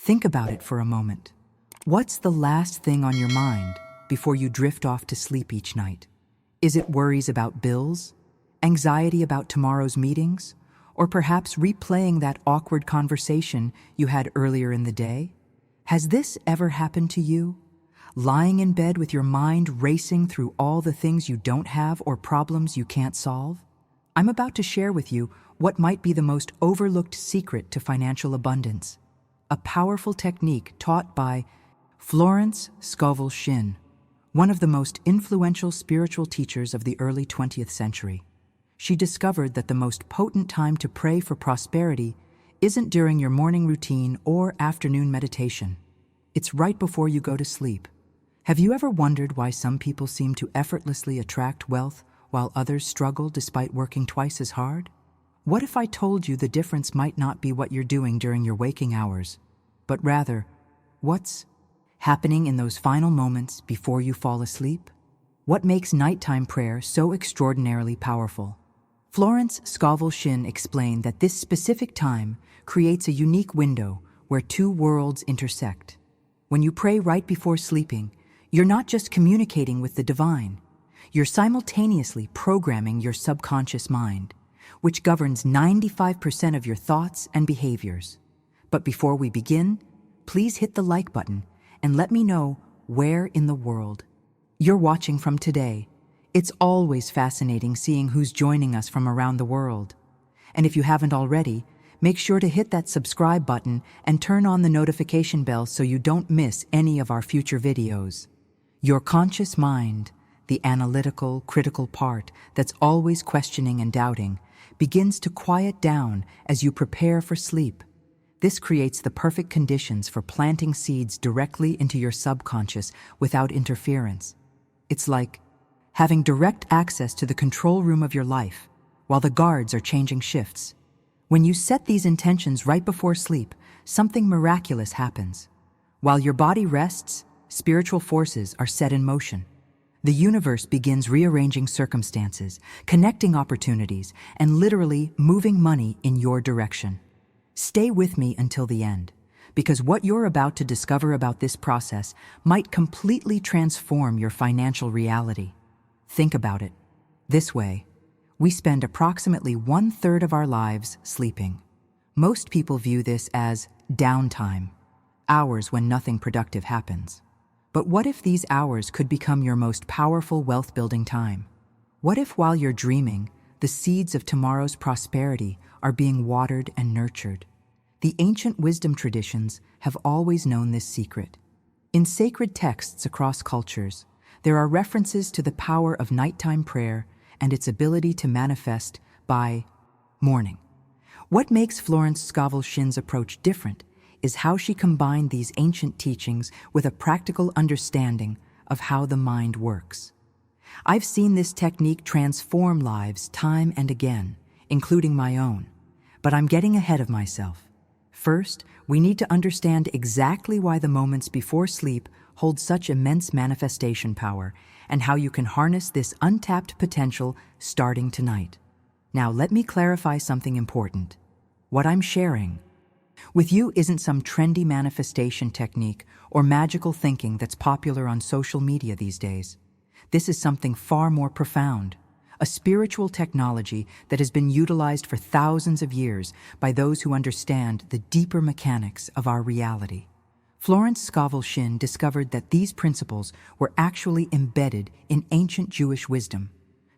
Think about it for a moment. What's the last thing on your mind before you drift off to sleep each night? Is it worries about bills, anxiety about tomorrow's meetings, or perhaps replaying that awkward conversation you had earlier in the day? Has this ever happened to you? Lying in bed with your mind racing through all the things you don't have or problems you can't solve? I'm about to share with you what might be the most overlooked secret to financial abundance, a powerful technique taught by Florence Scovel Shinn, one of the most influential spiritual teachers of the early 20th century. She discovered that the most potent time to pray for prosperity isn't during your morning routine or afternoon meditation. It's right before you go to sleep. Have you ever wondered why some people seem to effortlessly attract wealth while others struggle despite working twice as hard? What if I told you the difference might not be what you're doing during your waking hours, but rather, what's happening in those final moments before you fall asleep? What makes nighttime prayer so extraordinarily powerful? Florence Scovel Shinn explained that this specific time creates a unique window where two worlds intersect. When you pray right before sleeping, you're not just communicating with the divine, you're simultaneously programming your subconscious mind, which governs 95% of your thoughts and behaviors. But before we begin, please hit the like button and let me know where in the world you're watching from today. It's always fascinating seeing who's joining us from around the world. And if you haven't already, make sure to hit that subscribe button and turn on the notification bell so you don't miss any of our future videos. Your conscious mind, the analytical, critical part that's always questioning and doubting, begins to quiet down as you prepare for sleep. This creates the perfect conditions for planting seeds directly into your subconscious without interference. It's like having direct access to the control room of your life while the guards are changing shifts. When you set these intentions right before sleep, something miraculous happens. While your body rests, spiritual forces are set in motion. The universe begins rearranging circumstances, connecting opportunities, and literally moving money in your direction. Stay with me until the end, because what you're about to discover about this process might completely transform your financial reality. Think about it. This way, we spend approximately 1/3 of our lives sleeping. Most people view this as downtime, hours when nothing productive happens. But what if these hours could become your most powerful wealth-building time? What if while you're dreaming, the seeds of tomorrow's prosperity are being watered and nurtured? The ancient wisdom traditions have always known this secret. In sacred texts across cultures, there are references to the power of nighttime prayer and its ability to manifest by morning. What makes Florence Scovel Shinn's approach different is how she combined these ancient teachings with a practical understanding of how the mind works. I've seen this technique transform lives time and again, including my own, but I'm getting ahead of myself. First, we need to understand exactly why the moments before sleep hold such immense manifestation power and how you can harness this untapped potential starting tonight. Now, let me clarify something important. What I'm sharing with you isn't some trendy manifestation technique or magical thinking that's popular on social media these days. This is something far more profound, a spiritual technology that has been utilized for thousands of years by those who understand the deeper mechanics of our reality. Florence Scovel Shinn discovered that these principles were actually embedded in ancient Jewish wisdom,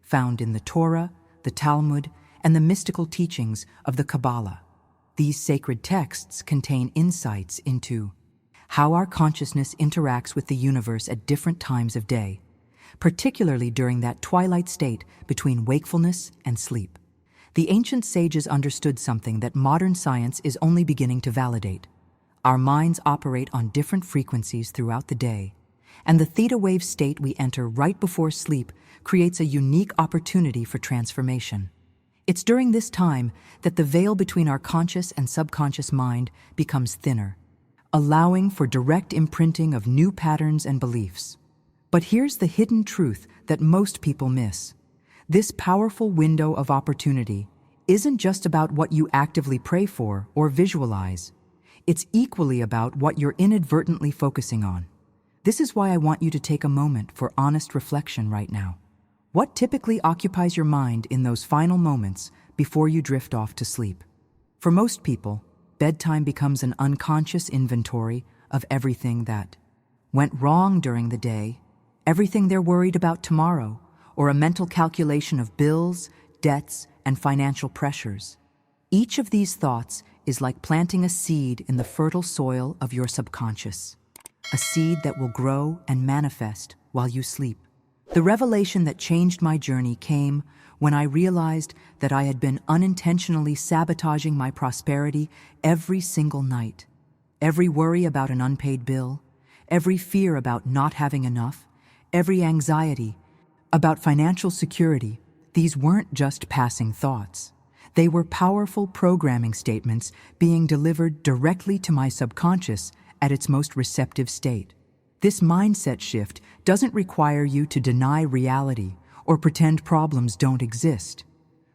found in the Torah, the Talmud, and the mystical teachings of the Kabbalah. These sacred texts contain insights into how our consciousness interacts with the universe at different times of day, particularly during that twilight state between wakefulness and sleep. The ancient sages understood something that modern science is only beginning to validate. Our minds operate on different frequencies throughout the day, and the theta wave state we enter right before sleep creates a unique opportunity for transformation. It's during this time that the veil between our conscious and subconscious mind becomes thinner, allowing for direct imprinting of new patterns and beliefs. But here's the hidden truth that most people miss. This powerful window of opportunity isn't just about what you actively pray for or visualize. It's equally about what you're inadvertently focusing on. This is why I want you to take a moment for honest reflection right now. What typically occupies your mind in those final moments before you drift off to sleep? For most people, bedtime becomes an unconscious inventory of everything that went wrong during the day, everything they're worried about tomorrow, or a mental calculation of bills, debts, and financial pressures. Each of these thoughts is like planting a seed in the fertile soil of your subconscious, a seed that will grow and manifest while you sleep. The revelation that changed my journey came when I realized that I had been unintentionally sabotaging my prosperity every single night. Every worry about an unpaid bill, every fear about not having enough, every anxiety about financial security, these weren't just passing thoughts. They were powerful programming statements being delivered directly to my subconscious at its most receptive state. This mindset shift doesn't require you to deny reality or pretend problems don't exist.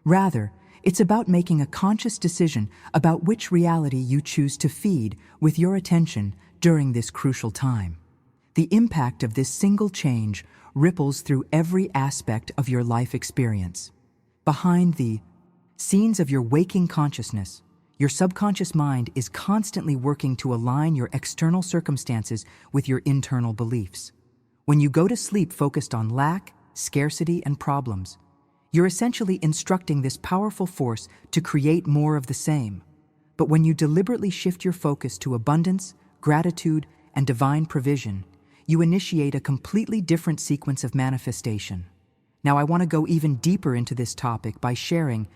Rather, it's about making a conscious decision about which reality you choose to feed with your attention during this crucial time. The impact of this single change ripples through every aspect of your life experience. Behind the scenes of your waking consciousness, your subconscious mind is constantly working to align your external circumstances with your internal beliefs. When you go to sleep focused on lack, scarcity, and problems, you're essentially instructing this powerful force to create more of the same. But when you deliberately shift your focus to abundance, gratitude, and divine provision, you initiate a completely different sequence of manifestation. Now, I want to go even deeper into this topic by sharing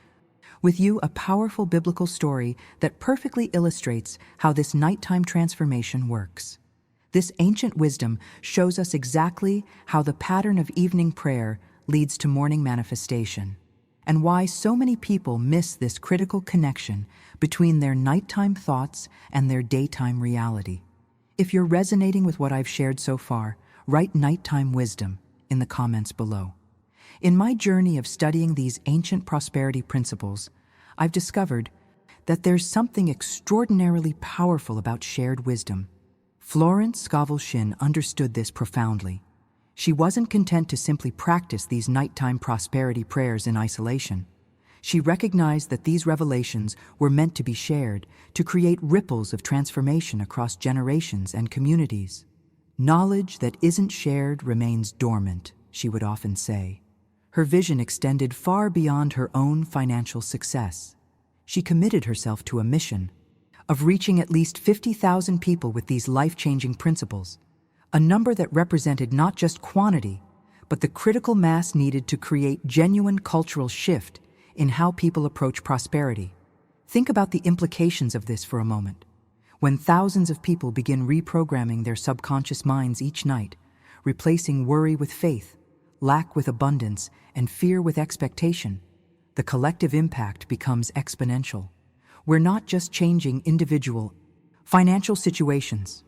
with you a powerful biblical story that perfectly illustrates how this nighttime transformation works. This ancient wisdom shows us exactly how the pattern of evening prayer leads to morning manifestation, and why so many people miss this critical connection between their nighttime thoughts and their daytime reality. If you're resonating with what I've shared so far, write nighttime wisdom in the comments below. In my journey of studying these ancient prosperity principles, I've discovered that there's something extraordinarily powerful about shared wisdom. Florence Scovel Shinn understood this profoundly. She wasn't content to simply practice these nighttime prosperity prayers in isolation. She recognized that these revelations were meant to be shared, to create ripples of transformation across generations and communities. Knowledge that isn't shared remains dormant, she would often say. Her vision extended far beyond her own financial success. She committed herself to a mission of reaching at least 50,000 people with these life-changing principles, a number that represented not just quantity, but the critical mass needed to create genuine cultural shift in how people approach prosperity. Think about the implications of this for a moment. When thousands of people begin reprogramming their subconscious minds each night, replacing worry with faith, lack with abundance, and fear with expectation, the collective impact becomes exponential. We're not just changing individual financial situations.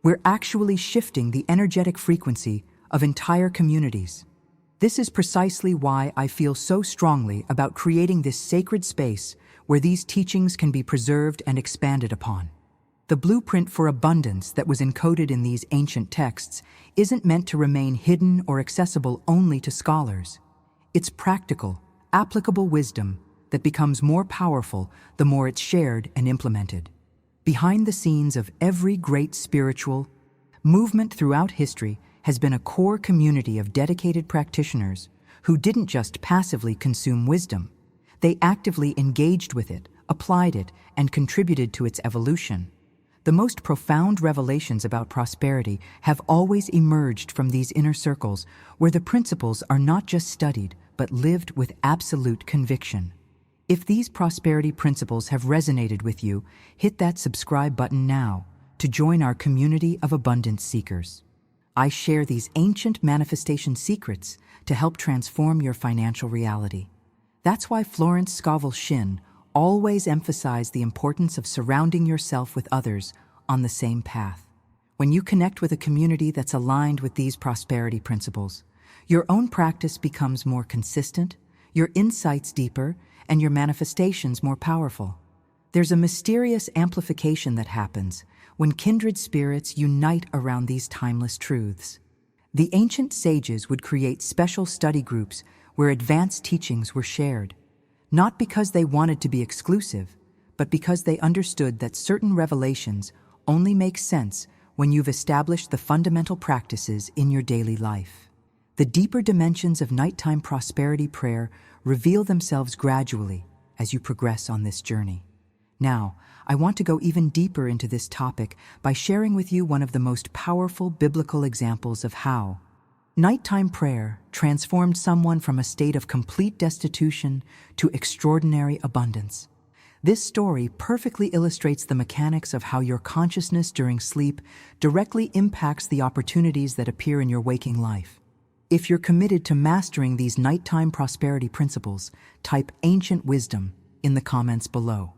We're actually shifting the energetic frequency of entire communities. This is precisely why I feel so strongly about creating this sacred space where these teachings can be preserved and expanded upon. The blueprint for abundance that was encoded in these ancient texts isn't meant to remain hidden or accessible only to scholars. It's practical, applicable wisdom that becomes more powerful the more it's shared and implemented. Behind the scenes of every great spiritual movement throughout history has been a core community of dedicated practitioners who didn't just passively consume wisdom. They actively engaged with it, applied it, and contributed to its evolution. The most profound revelations about prosperity have always emerged from these inner circles where the principles are not just studied, but lived with absolute conviction. If these prosperity principles have resonated with you, hit that subscribe button now to join our community of abundance seekers. I share these ancient manifestation secrets to help transform your financial reality. That's why Florence Scovel Shinn always emphasized the importance of surrounding yourself with others on the same path. When you connect with a community that's aligned with these prosperity principles, your own practice becomes more consistent, your insights deeper, and your manifestations more powerful. There's a mysterious amplification that happens when kindred spirits unite around these timeless truths. The ancient sages would create special study groups where advanced teachings were shared, not because they wanted to be exclusive, but because they understood that certain revelations only make sense when you've established the fundamental practices in your daily life. The deeper dimensions of nighttime prosperity prayer reveal themselves gradually as you progress on this journey. Now, I want to go even deeper into this topic by sharing with you one of the most powerful biblical examples of how nighttime prayer transformed someone from a state of complete destitution to extraordinary abundance. This story perfectly illustrates the mechanics of how your consciousness during sleep directly impacts the opportunities that appear in your waking life. If you're committed to mastering these nighttime prosperity principles, type ancient wisdom in the comments below.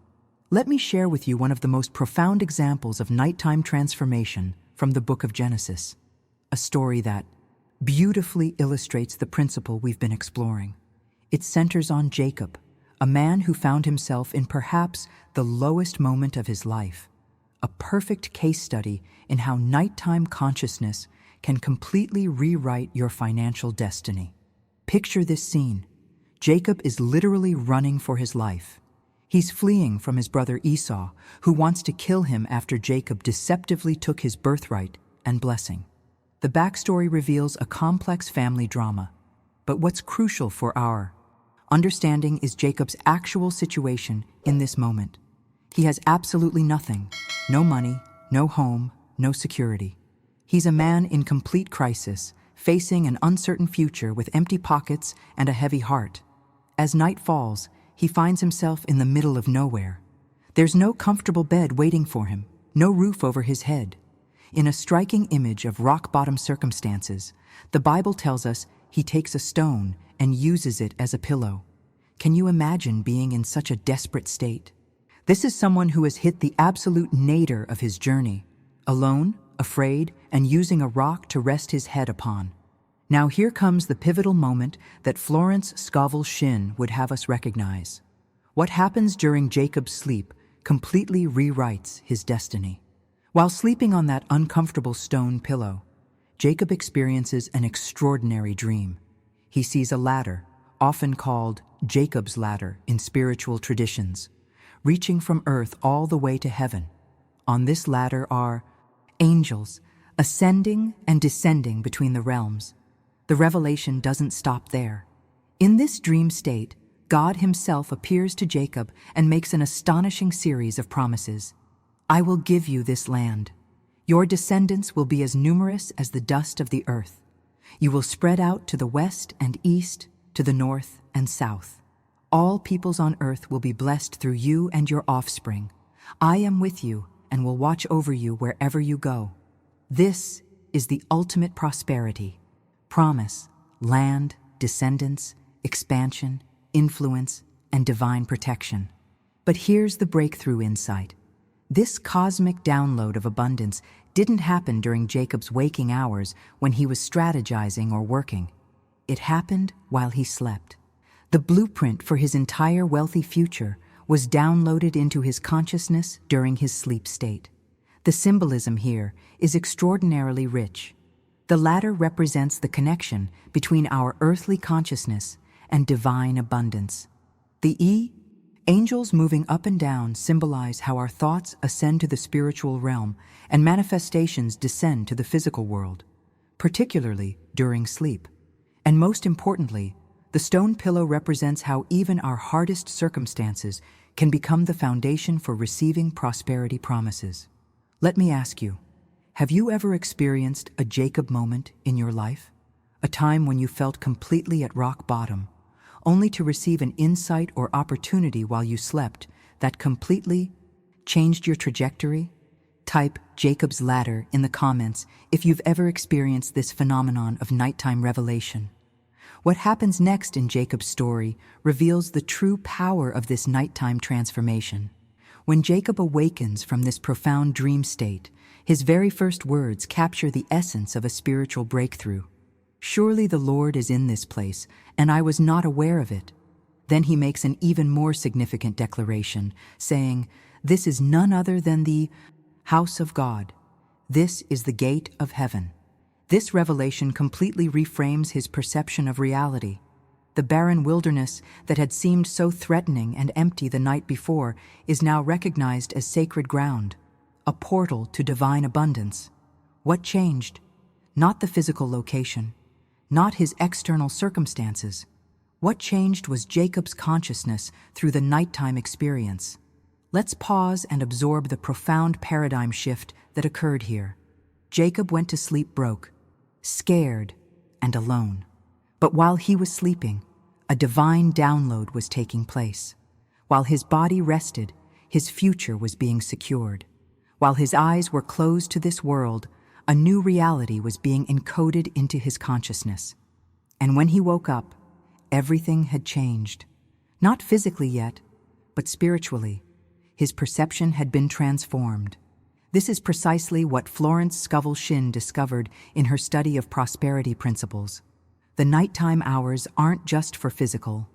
Let me share with you one of the most profound examples of nighttime transformation from the book of Genesis, a story that beautifully illustrates the principle we've been exploring. It centers on Jacob, a man who found himself in perhaps the lowest moment of his life, a perfect case study in how nighttime consciousness can completely rewrite your financial destiny. Picture this scene. Jacob is literally running for his life. He's fleeing from his brother Esau, who wants to kill him after Jacob deceptively took his birthright and blessing. The backstory reveals a complex family drama, but what's crucial for our understanding is Jacob's actual situation in this moment. He has absolutely nothing, no money, no home, no security. He's a man in complete crisis, facing an uncertain future with empty pockets and a heavy heart. As night falls, he finds himself in the middle of nowhere. There's no comfortable bed waiting for him, no roof over his head. In a striking image of rock-bottom circumstances, the Bible tells us he takes a stone and uses it as a pillow. Can you imagine being in such a desperate state? This is someone who has hit the absolute nadir of his journey, alone, afraid, and using a rock to rest his head upon. Now here comes the pivotal moment that Florence Scovel Shinn would have us recognize. What happens during Jacob's sleep completely rewrites his destiny. While sleeping on that uncomfortable stone pillow, Jacob experiences an extraordinary dream. He sees a ladder, often called Jacob's ladder in spiritual traditions, reaching from earth all the way to heaven. On this ladder are angels, ascending and descending between the realms. The revelation doesn't stop there. In this dream state, God himself appears to Jacob and makes an astonishing series of promises. I will give you this land. Your descendants will be as numerous as the dust of the earth. You will spread out to the west and east, to the north and south. All peoples on earth will be blessed through you and your offspring. I am with you and will watch over you wherever you go. This is the ultimate prosperity. Promise, land, descendants, expansion, influence, and divine protection. But here's the breakthrough insight. This cosmic download of abundance didn't happen during Jacob's waking hours when he was strategizing or working. It happened while he slept. The blueprint for his entire wealthy future was downloaded into his consciousness during his sleep state. The symbolism here is extraordinarily rich. The ladder represents the connection between our earthly consciousness and divine abundance. The angels moving up and down symbolize how our thoughts ascend to the spiritual realm and manifestations descend to the physical world, particularly during sleep. And most importantly, the stone pillow represents how even our hardest circumstances can become the foundation for receiving prosperity promises. Let me ask you, have you ever experienced a Jacob moment in your life? A time when you felt completely at rock bottom, only to receive an insight or opportunity while you slept that completely changed your trajectory? Type Jacob's ladder in the comments if you've ever experienced this phenomenon of nighttime revelation. What happens next in Jacob's story reveals the true power of this nighttime transformation. When Jacob awakens from this profound dream state, his very first words capture the essence of a spiritual breakthrough. Surely the Lord is in this place, and I was not aware of it. Then he makes an even more significant declaration, saying, "This is none other than the house of God. This is the gate of heaven." This revelation completely reframes his perception of reality. The barren wilderness that had seemed so threatening and empty the night before is now recognized as sacred ground, a portal to divine abundance. What changed? Not the physical location, not his external circumstances. What changed was Jacob's consciousness through the nighttime experience. Let's pause and absorb the profound paradigm shift that occurred here. Jacob went to sleep broke, scared, and alone. But while he was sleeping, a divine download was taking place. While his body rested, his future was being secured. While his eyes were closed to this world, a new reality was being encoded into his consciousness. And when he woke up, everything had changed. Not physically yet, but spiritually. His perception had been transformed. This is precisely what Florence Scovel Shinn discovered in her study of prosperity principles. The nighttime hours aren't just for physical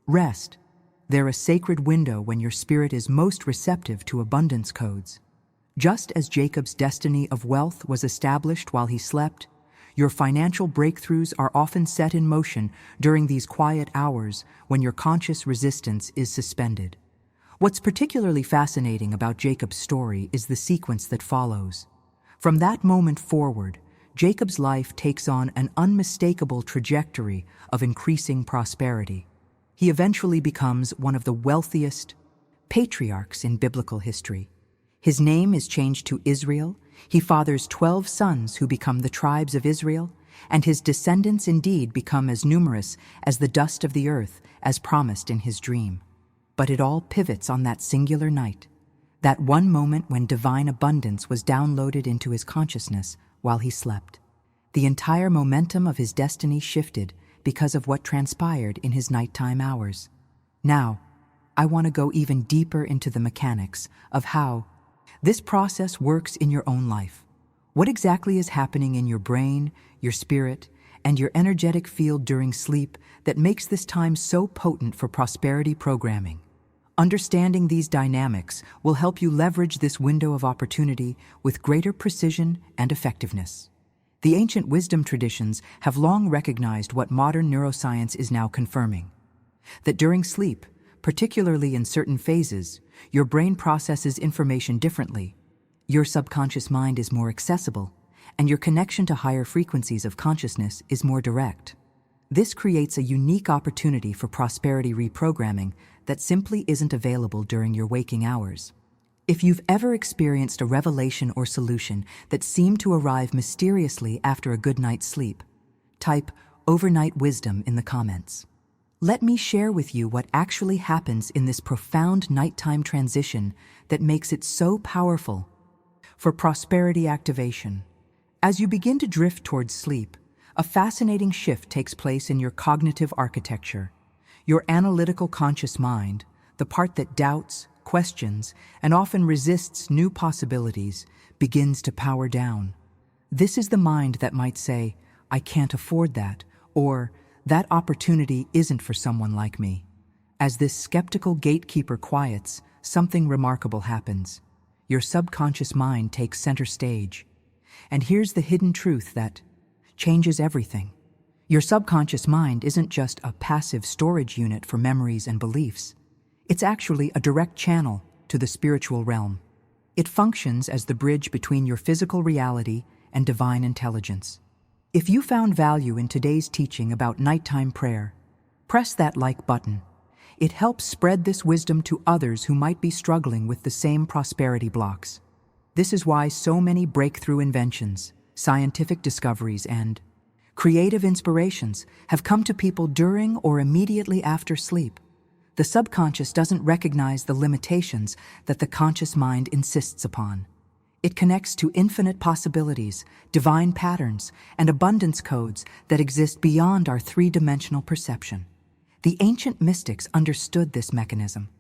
rest. They're a sacred window when your spirit is most receptive to abundance codes. Just as Jacob's destiny of wealth was established while he slept, your financial breakthroughs are often set in motion during these quiet hours when your conscious resistance is suspended. What's particularly fascinating about Jacob's story is the sequence that follows. From that moment forward, Jacob's life takes on an unmistakable trajectory of increasing prosperity. He eventually becomes one of the wealthiest patriarchs in biblical history. His name is changed to Israel. He fathers 12 sons who become the tribes of Israel, and his descendants indeed become as numerous as the dust of the earth, as promised in his dream. But it all pivots on that singular night, that one moment when divine abundance was downloaded into his consciousness while he slept. The entire momentum of his destiny shifted because of what transpired in his nighttime hours. Now, I want to go even deeper into the mechanics of how this process works in your own life. What exactly is happening in your brain, your spirit, and your energetic field during sleep that makes this time so potent for prosperity programming? Understanding these dynamics will help you leverage this window of opportunity with greater precision and effectiveness. The ancient wisdom traditions have long recognized what modern neuroscience is now confirming: that during sleep, particularly in certain phases, your brain processes information differently. Your subconscious mind is more accessible, and your connection to higher frequencies of consciousness is more direct. This creates a unique opportunity for prosperity reprogramming that simply isn't available during your waking hours. If you've ever experienced a revelation or solution that seemed to arrive mysteriously after a good night's sleep, type "overnight wisdom" in the comments. Let me share with you what actually happens in this profound nighttime transition that makes it so powerful for prosperity activation. As you begin to drift towards sleep, a fascinating shift takes place in your cognitive architecture. Your analytical conscious mind, the part that doubts, questions, and often resists new possibilities, begins to power down. This is the mind that might say, "I can't afford that," or "that opportunity isn't for someone like me." As this skeptical gatekeeper quiets, something remarkable happens. Your subconscious mind takes center stage. And here's the hidden truth that changes everything. Your subconscious mind isn't just a passive storage unit for memories and beliefs. It's actually a direct channel to the spiritual realm. It functions as the bridge between your physical reality and divine intelligence. If you found value in today's teaching about nighttime prayer, press that like button. It helps spread this wisdom to others who might be struggling with the same prosperity blocks. This is why so many breakthrough inventions, scientific discoveries, and creative inspirations have come to people during or immediately after sleep. The subconscious doesn't recognize the limitations that the conscious mind insists upon. It connects to infinite possibilities, divine patterns, and abundance codes that exist beyond our three-dimensional perception. The ancient mystics understood this mechanism.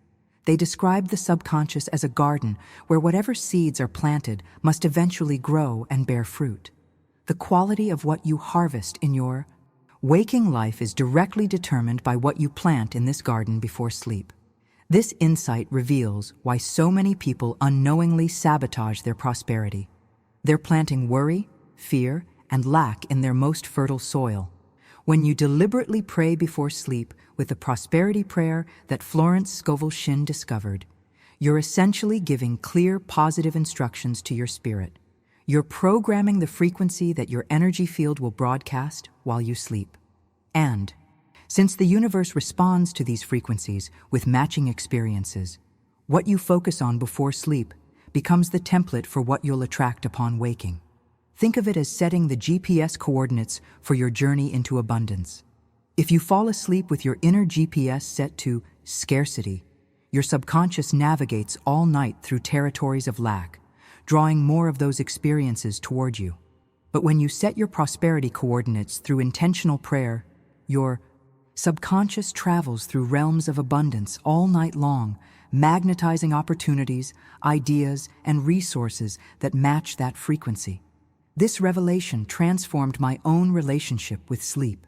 They described the subconscious as a garden where whatever seeds are planted must eventually grow and bear fruit. The quality of what you harvest in your Waking life is directly determined by what you plant in this garden before sleep. This insight reveals why so many people unknowingly sabotage their prosperity. They're planting worry, fear, and lack in their most fertile soil. When you deliberately pray before sleep with the prosperity prayer that Florence Scovel Shinn discovered, you're essentially giving clear, positive instructions to your spirit. You're programming the frequency that your energy field will broadcast while you sleep. And, since the universe responds to these frequencies with matching experiences, what you focus on before sleep becomes the template for what you'll attract upon waking. Think of it as setting the GPS coordinates for your journey into abundance. If you fall asleep with your inner GPS set to scarcity, your subconscious navigates all night through territories of lack, drawing more of those experiences toward you. But when you set your prosperity coordinates through intentional prayer, your subconscious travels through realms of abundance all night long, magnetizing opportunities, ideas, and resources that match that frequency. This revelation transformed my own relationship with sleep.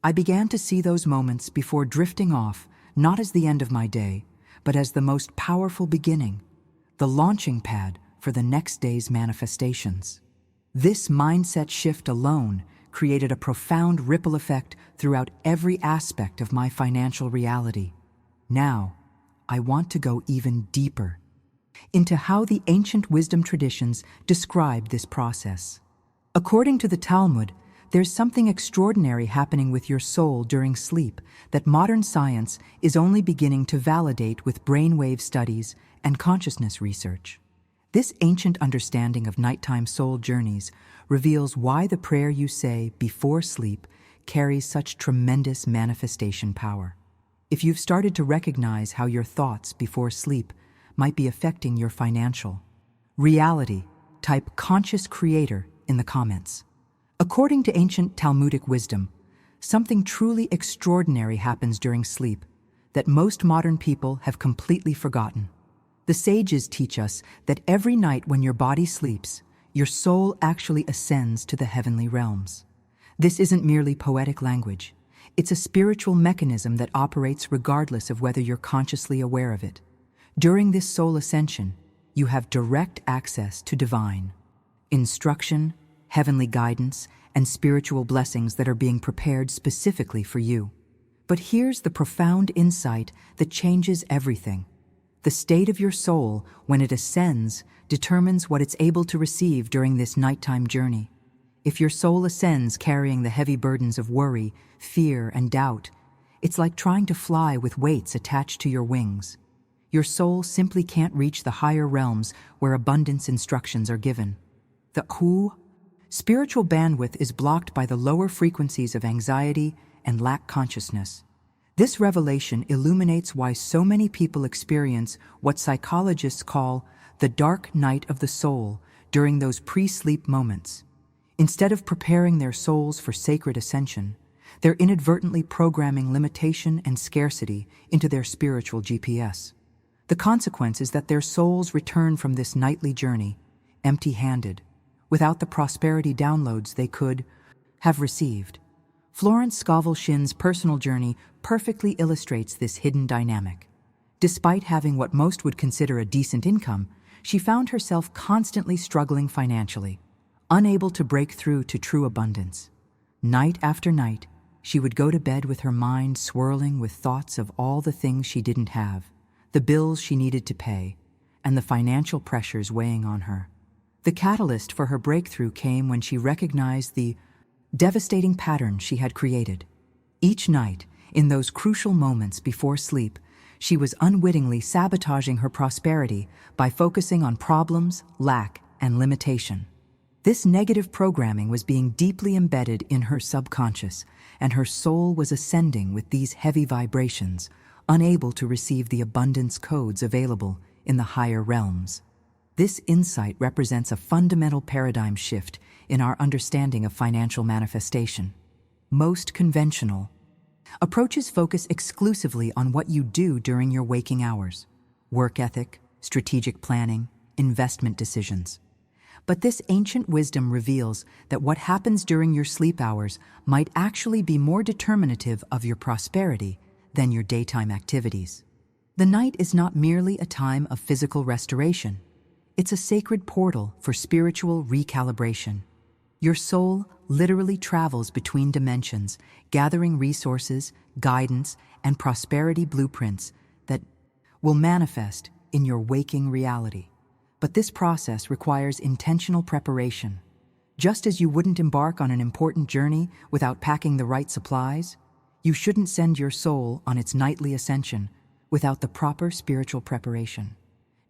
I began to see those moments before drifting off not as the end of my day, but as the most powerful beginning, the launching pad for the next day's manifestations. This mindset shift alone created a profound ripple effect throughout every aspect of my financial reality. Now, I want to go even deeper into how the ancient wisdom traditions describe this process. According to the Talmud, there's something extraordinary happening with your soul during sleep that modern science is only beginning to validate with brainwave studies and consciousness research. This ancient understanding of nighttime soul journeys reveals why the prayer you say before sleep carries such tremendous manifestation power. If you've started to recognize how your thoughts before sleep might be affecting your financial reality, type conscious creator in the comments. According to ancient Talmudic wisdom, something truly extraordinary happens during sleep that most modern people have completely forgotten. The sages teach us that every night when your body sleeps, your soul actually ascends to the heavenly realms. This isn't merely poetic language. It's a spiritual mechanism that operates regardless of whether you're consciously aware of it. During this soul ascension, you have direct access to divine instruction, heavenly guidance, and spiritual blessings that are being prepared specifically for you. But here's the profound insight that changes everything. The state of your soul, when it ascends, determines what it's able to receive during this nighttime journey. If your soul ascends carrying the heavy burdens of worry, fear, and doubt, it's like trying to fly with weights attached to your wings. Your soul simply can't reach the higher realms where abundance instructions are given. The spiritual bandwidth is blocked by the lower frequencies of anxiety and lack consciousness. This revelation illuminates why so many people experience what psychologists call the dark night of the soul during those pre-sleep moments. Instead of preparing their souls for sacred ascension, they're inadvertently programming limitation and scarcity into their spiritual GPS. The consequence is that their souls return from this nightly journey empty-handed, without the prosperity downloads they could have received. Florence Scovel Shinn's personal journey perfectly illustrates this hidden dynamic. Despite having what most would consider a decent income, she found herself constantly struggling financially, unable to break through to true abundance. Night after night, she would go to bed with her mind swirling with thoughts of all the things she didn't have, the bills she needed to pay, and the financial pressures weighing on her. The catalyst for her breakthrough came when she recognized the devastating pattern she had created. Each night, in those crucial moments before sleep, she was unwittingly sabotaging her prosperity by focusing on problems, lack, and limitation. This negative programming was being deeply embedded in her subconscious, and her soul was ascending with these heavy vibrations, unable to receive the abundance codes available in the higher realms. This insight represents a fundamental paradigm shift in our understanding of financial manifestation. Most conventional approaches focus exclusively on what you do during your waking hours: work ethic, strategic planning, investment decisions. But this ancient wisdom reveals that what happens during your sleep hours might actually be more determinative of your prosperity than your daytime activities. The night is not merely a time of physical restoration. It's a sacred portal for spiritual recalibration. Your soul literally travels between dimensions, gathering resources, guidance, and prosperity blueprints that will manifest in your waking reality. But this process requires intentional preparation. Just as you wouldn't embark on an important journey without packing the right supplies, you shouldn't send your soul on its nightly ascension without the proper spiritual preparation.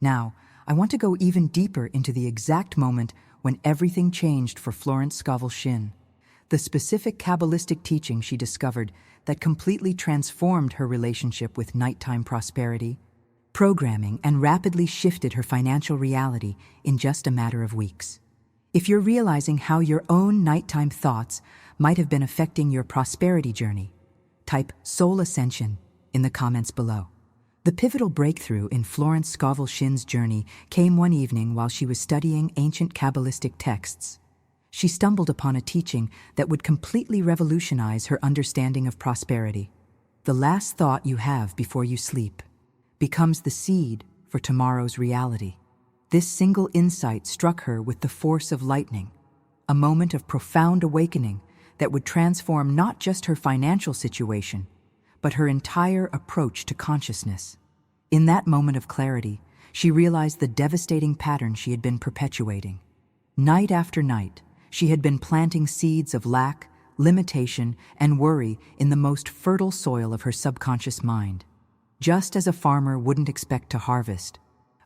Now, I want to go even deeper into the exact moment when everything changed for Florence Scovel Shinn, the specific Kabbalistic teaching she discovered that completely transformed her relationship with nighttime prosperity, programming, and rapidly shifted her financial reality in just a matter of weeks. If you're realizing how your own nighttime thoughts might have been affecting your prosperity journey, type soul ascension in the comments below. The pivotal breakthrough in Florence Scovel Shinn's journey came one evening while she was studying ancient Kabbalistic texts. She stumbled upon a teaching that would completely revolutionize her understanding of prosperity. The last thought you have before you sleep becomes the seed for tomorrow's reality. This single insight struck her with the force of lightning, a moment of profound awakening that would transform not just her financial situation, but her entire approach to consciousness. In that moment of clarity, she realized the devastating pattern she had been perpetuating. Night after night, she had been planting seeds of lack, limitation, and worry in the most fertile soil of her subconscious mind. Just as a farmer wouldn't expect to harvest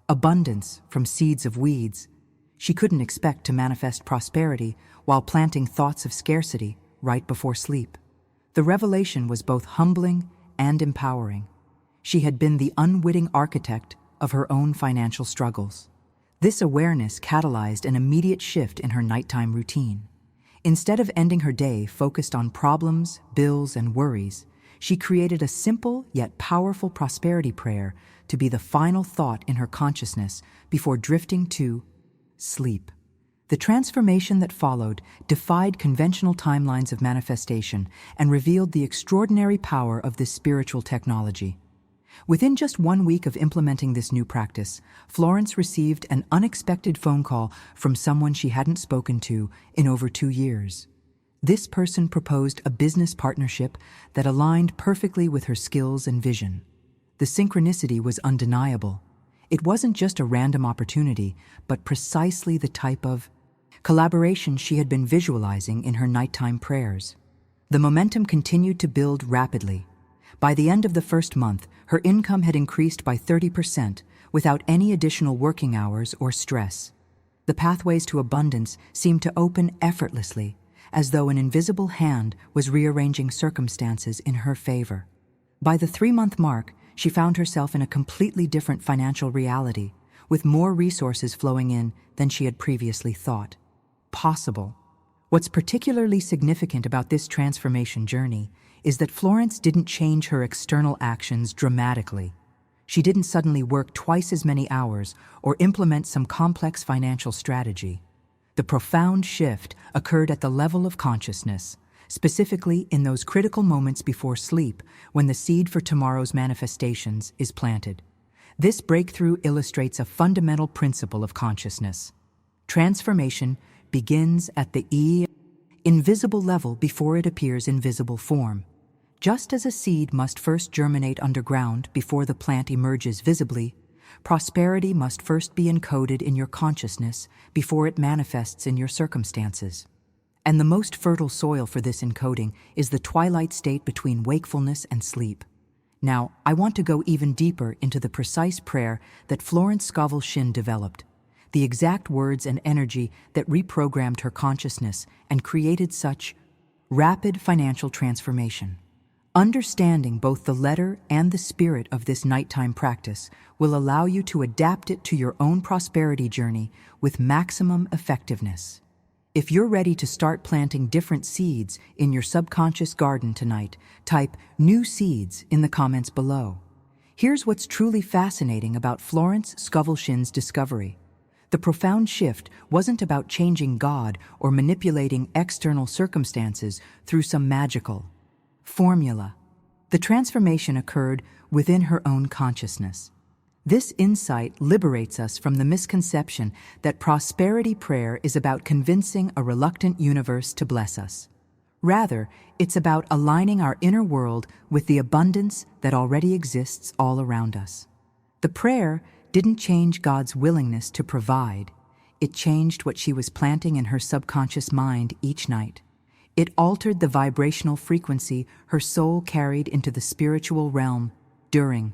abundance from seeds of weeds, she couldn't expect to manifest prosperity while planting thoughts of scarcity right before sleep. The revelation was both humbling and empowering. She had been the unwitting architect of her own financial struggles. This awareness catalyzed an immediate shift in her nighttime routine. Instead of ending her day focused on problems, bills, and worries, she created a simple yet powerful prosperity prayer to be the final thought in her consciousness before drifting to sleep. The transformation that followed defied conventional timelines of manifestation and revealed the extraordinary power of this spiritual technology. Within just 1 week of implementing this new practice, Florence received an unexpected phone call from someone she hadn't spoken to in over 2 years. This person proposed a business partnership that aligned perfectly with her skills and vision. The synchronicity was undeniable. It wasn't just a random opportunity, but precisely the type of collaboration she had been visualizing in her nighttime prayers. The momentum continued to build rapidly. By the end of the first month, her income had increased by 30% without any additional working hours or stress. The pathways to abundance seemed to open effortlessly, as though an invisible hand was rearranging circumstances in her favor. By the 3-month mark, she found herself in a completely different financial reality, with more resources flowing in than she had previously thought possible. What's particularly significant about this transformation journey is that Florence didn't change her external actions dramatically. She didn't suddenly work twice as many hours or implement some complex financial strategy. The profound shift occurred at the level of consciousness, specifically in those critical moments before sleep when the seed for tomorrow's manifestations is planted. This breakthrough illustrates a fundamental principle of consciousness. Transformation begins at the invisible level before it appears in visible form. Just as a seed must first germinate underground before the plant emerges visibly, prosperity must first be encoded in your consciousness before it manifests in your circumstances. And the most fertile soil for this encoding is the twilight state between wakefulness and sleep. Now, I want to go even deeper into the precise prayer that Florence Scovel Shinn developed, the exact words and energy that reprogrammed her consciousness and created such rapid financial transformation. Understanding both the letter and the spirit of this nighttime practice will allow you to adapt it to your own prosperity journey with maximum effectiveness. If you're ready to start planting different seeds in your subconscious garden tonight, type "new seeds" in the comments below. Here's what's truly fascinating about Florence Scovel Shinn's discovery. The profound shift wasn't about changing God or manipulating external circumstances through some magical formula. The transformation occurred within her own consciousness. This insight liberates us from the misconception that prosperity prayer is about convincing a reluctant universe to bless us. Rather, it's about aligning our inner world with the abundance that already exists all around us. The prayer didn't change God's willingness to provide. It changed what she was planting in her subconscious mind each night. It altered the vibrational frequency her soul carried into the spiritual realm during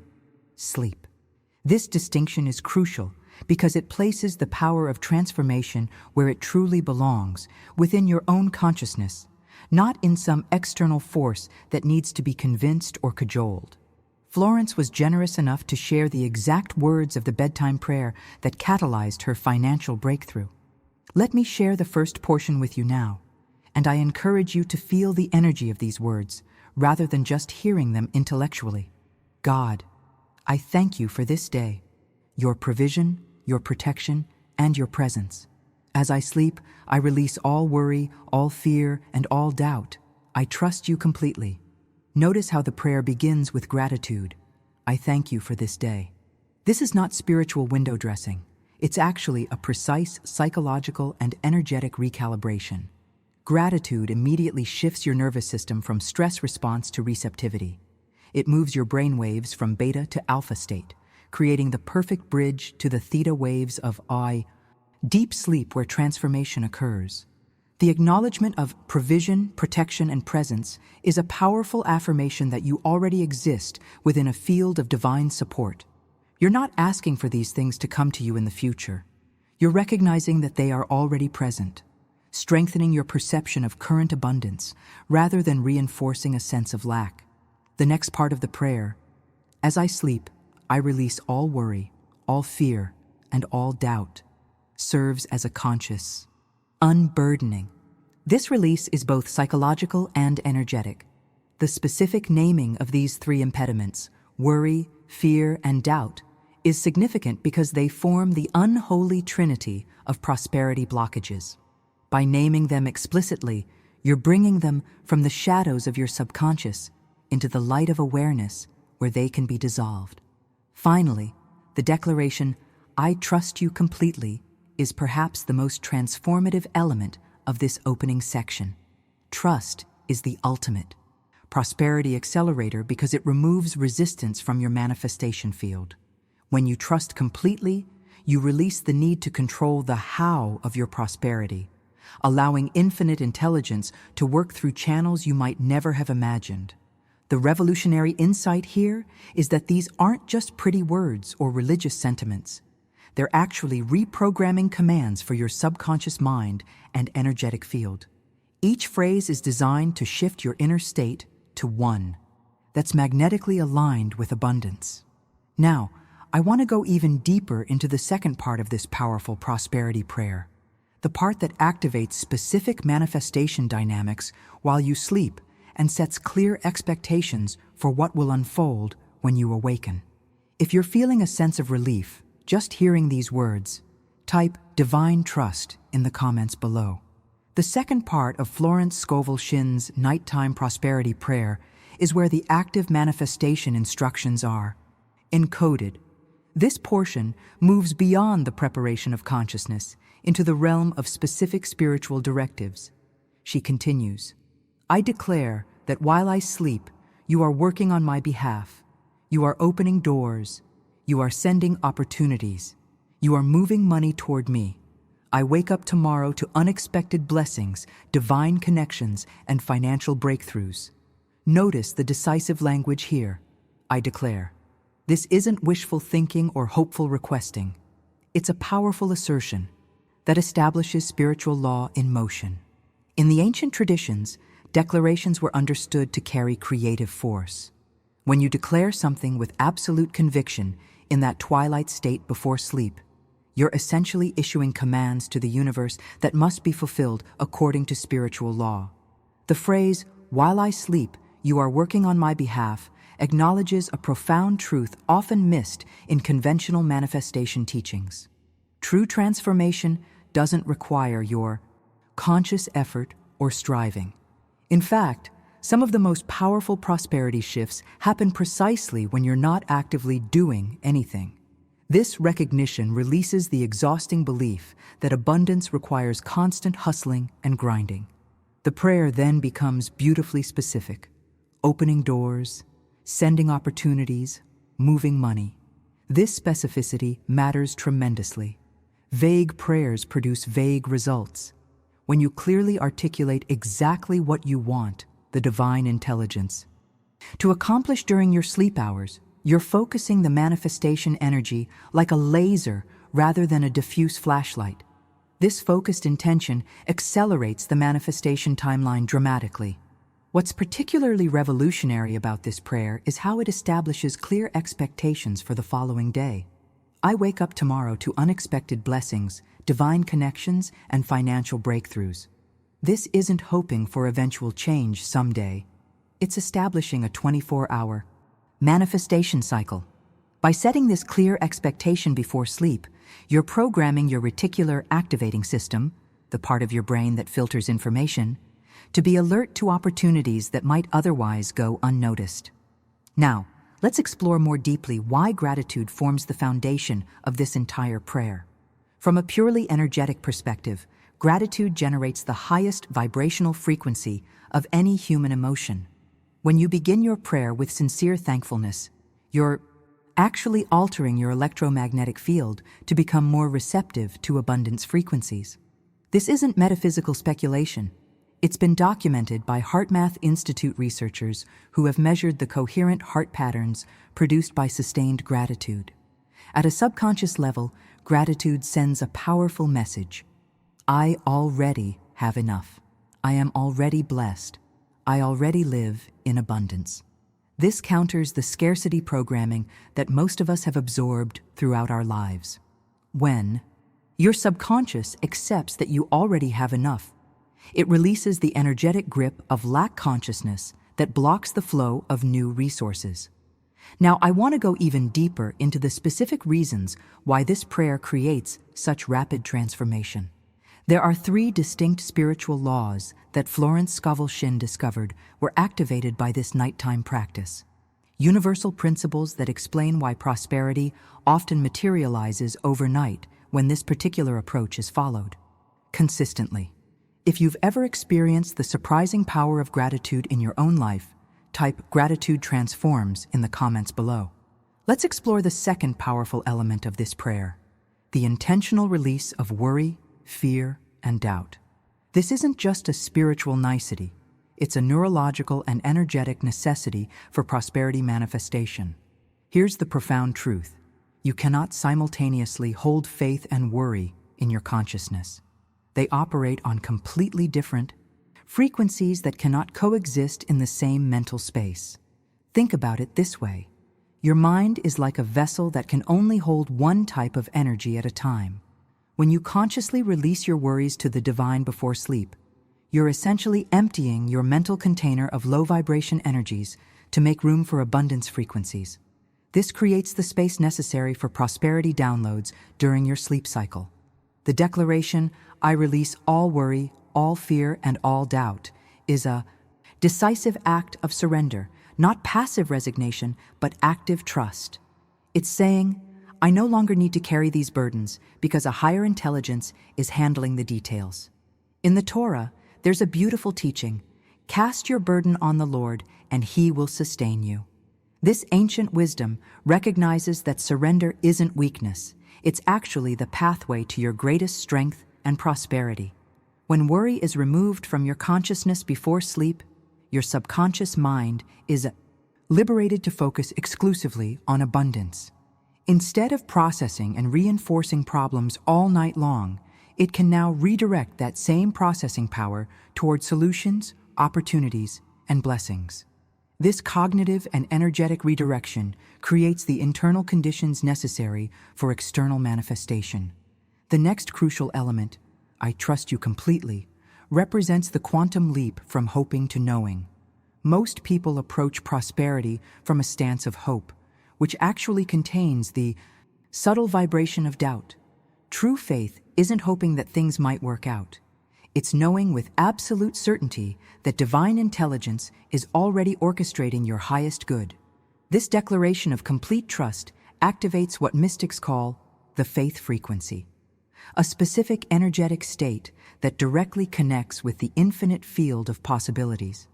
sleep. This distinction is crucial because it places the power of transformation where it truly belongs, within your own consciousness, not in some external force that needs to be convinced or cajoled. Florence was generous enough to share the exact words of the bedtime prayer that catalyzed her financial breakthrough. Let me share the first portion with you now, and I encourage you to feel the energy of these words rather than just hearing them intellectually. God, I thank you for this day, your provision, your protection, and your presence. As I sleep, I release all worry, all fear, and all doubt. I trust you completely. Notice how the prayer begins with gratitude. I thank you for this day. This is not spiritual window dressing. It's actually a precise psychological and energetic recalibration. Gratitude immediately shifts your nervous system from stress response to receptivity. It moves your brain waves from beta to alpha state, creating the perfect bridge to the theta waves of deep sleep where transformation occurs. The acknowledgement of provision, protection, and presence is a powerful affirmation that you already exist within a field of divine support. You're not asking for these things to come to you in the future. You're recognizing that they are already present, strengthening your perception of current abundance rather than reinforcing a sense of lack. The next part of the prayer, as I sleep, I release all worry, all fear, and all doubt, serves as a conscious unburdening. This release is both psychological and energetic. The specific naming of these three impediments, worry, fear, and doubt, is significant because they form the unholy trinity of prosperity blockages. By naming them explicitly, you're bringing them from the shadows of your subconscious into the light of awareness where they can be dissolved. Finally, the declaration, I trust you completely, is perhaps the most transformative element of this opening section. Trust is the ultimate prosperity accelerator because it removes resistance from your manifestation field. When you trust completely, you release the need to control the how of your prosperity, allowing infinite intelligence to work through channels you might never have imagined. The revolutionary insight here is that these aren't just pretty words or religious sentiments. They're actually reprogramming commands for your subconscious mind and energetic field. Each phrase is designed to shift your inner state to one that's magnetically aligned with abundance. Now, I want to go even deeper into the second part of this powerful prosperity prayer, the part that activates specific manifestation dynamics while you sleep and sets clear expectations for what will unfold when you awaken. If you're feeling a sense of relief just hearing these words, type divine trust in the comments below. The second part of Florence Scovel Shinn's nighttime prosperity prayer is where the active manifestation instructions are encoded. This portion moves beyond the preparation of consciousness into the realm of specific spiritual directives. She continues, I declare that while I sleep, you are working on my behalf. You are opening doors. You are sending opportunities. You are moving money toward me. I wake up tomorrow to unexpected blessings, divine connections, and financial breakthroughs. Notice the decisive language here. I declare. This isn't wishful thinking or hopeful requesting. It's a powerful assertion that establishes spiritual law in motion. In the ancient traditions, declarations were understood to carry creative force. When you declare something with absolute conviction in that twilight state before sleep, you're essentially issuing commands to the universe that must be fulfilled according to spiritual law. The phrase, while I sleep, you are working on my behalf, acknowledges a profound truth often missed in conventional manifestation teachings. True transformation doesn't require your conscious effort or striving. In fact, some of the most powerful prosperity shifts happen precisely when you're not actively doing anything. This recognition releases the exhausting belief that abundance requires constant hustling and grinding. The prayer then becomes beautifully specific, opening doors, sending opportunities, moving money. This specificity matters tremendously. Vague prayers produce vague results. When you clearly articulate exactly what you want, the divine intelligence to accomplish during your sleep hours, you're focusing the manifestation energy like a laser rather than a diffuse flashlight. This focused intention accelerates the manifestation timeline dramatically. What's particularly revolutionary about this prayer is how it establishes clear expectations for the following day. I wake up tomorrow to unexpected blessings, divine connections, and financial breakthroughs. This isn't hoping for eventual change someday. It's establishing a 24-hour manifestation cycle. By setting this clear expectation before sleep, you're programming your reticular activating system, the part of your brain that filters information, to be alert to opportunities that might otherwise go unnoticed. Now, let's explore more deeply why gratitude forms the foundation of this entire prayer. From a purely energetic perspective, gratitude generates the highest vibrational frequency of any human emotion. When you begin your prayer with sincere thankfulness, you're actually altering your electromagnetic field to become more receptive to abundance frequencies. This isn't metaphysical speculation. It's been documented by HeartMath Institute researchers who have measured the coherent heart patterns produced by sustained gratitude. At a subconscious level, gratitude sends a powerful message. I already have enough. I am already blessed. I already live in abundance. This counters the scarcity programming that most of us have absorbed throughout our lives. When your subconscious accepts that you already have enough, it releases the energetic grip of lack consciousness that blocks the flow of new resources. Now, I want to go even deeper into the specific reasons why this prayer creates such rapid transformation. There are 3 distinct spiritual laws that Florence Scovel Shinn discovered were activated by this nighttime practice. Universal principles that explain why prosperity often materializes overnight when this particular approach is followed consistently. If you've ever experienced the surprising power of gratitude in your own life, type "gratitude transforms" in the comments below. Let's explore the second powerful element of this prayer, the intentional release of worry, fear, and doubt. This isn't just a spiritual nicety, it's a neurological and energetic necessity for prosperity manifestation. Here's the profound truth. You cannot simultaneously hold faith and worry in your consciousness. They operate on completely different frequencies that cannot coexist in the same mental space. Think about it this way. Your mind is like a vessel that can only hold one type of energy at a time. When you consciously release your worries to the divine before sleep, you're essentially emptying your mental container of low-vibration energies to make room for abundance frequencies. This creates the space necessary for prosperity downloads during your sleep cycle. The declaration, "I release all worry, all fear, and all doubt," is a decisive act of surrender, not passive resignation, but active trust. It's saying, I no longer need to carry these burdens because a higher intelligence is handling the details. In the Torah, there's a beautiful teaching, "Cast your burden on the Lord, and He will sustain you." This ancient wisdom recognizes that surrender isn't weakness. It's actually the pathway to your greatest strength and prosperity. When worry is removed from your consciousness before sleep, your subconscious mind is liberated to focus exclusively on abundance. Instead of processing and reinforcing problems all night long, it can now redirect that same processing power toward solutions, opportunities, and blessings. This cognitive and energetic redirection creates the internal conditions necessary for external manifestation. The next crucial element, "I trust you completely," represents the quantum leap from hoping to knowing. Most people approach prosperity from a stance of hope, which actually contains the subtle vibration of doubt. True faith isn't hoping that things might work out. It's knowing with absolute certainty that divine intelligence is already orchestrating your highest good. This declaration of complete trust activates what mystics call the faith frequency, a specific energetic state that directly connects with the infinite field of possibilities.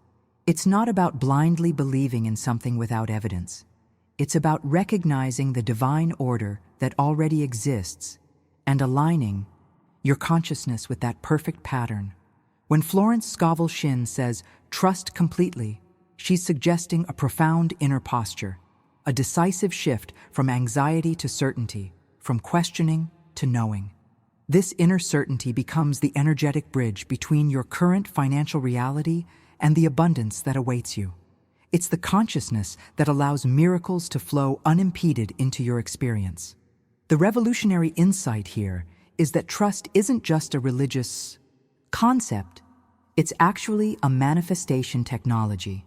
It's not about blindly believing in something without evidence. It's about recognizing the divine order that already exists and aligning your consciousness with that perfect pattern. When Florence Scovel Shinn says, "Trust completely," she's suggesting a profound inner posture, a decisive shift from anxiety to certainty, from questioning to knowing. This inner certainty becomes the energetic bridge between your current financial reality and the abundance that awaits you. It's the consciousness that allows miracles to flow unimpeded into your experience. The revolutionary insight here is that trust isn't just a religious concept, it's actually a manifestation technology.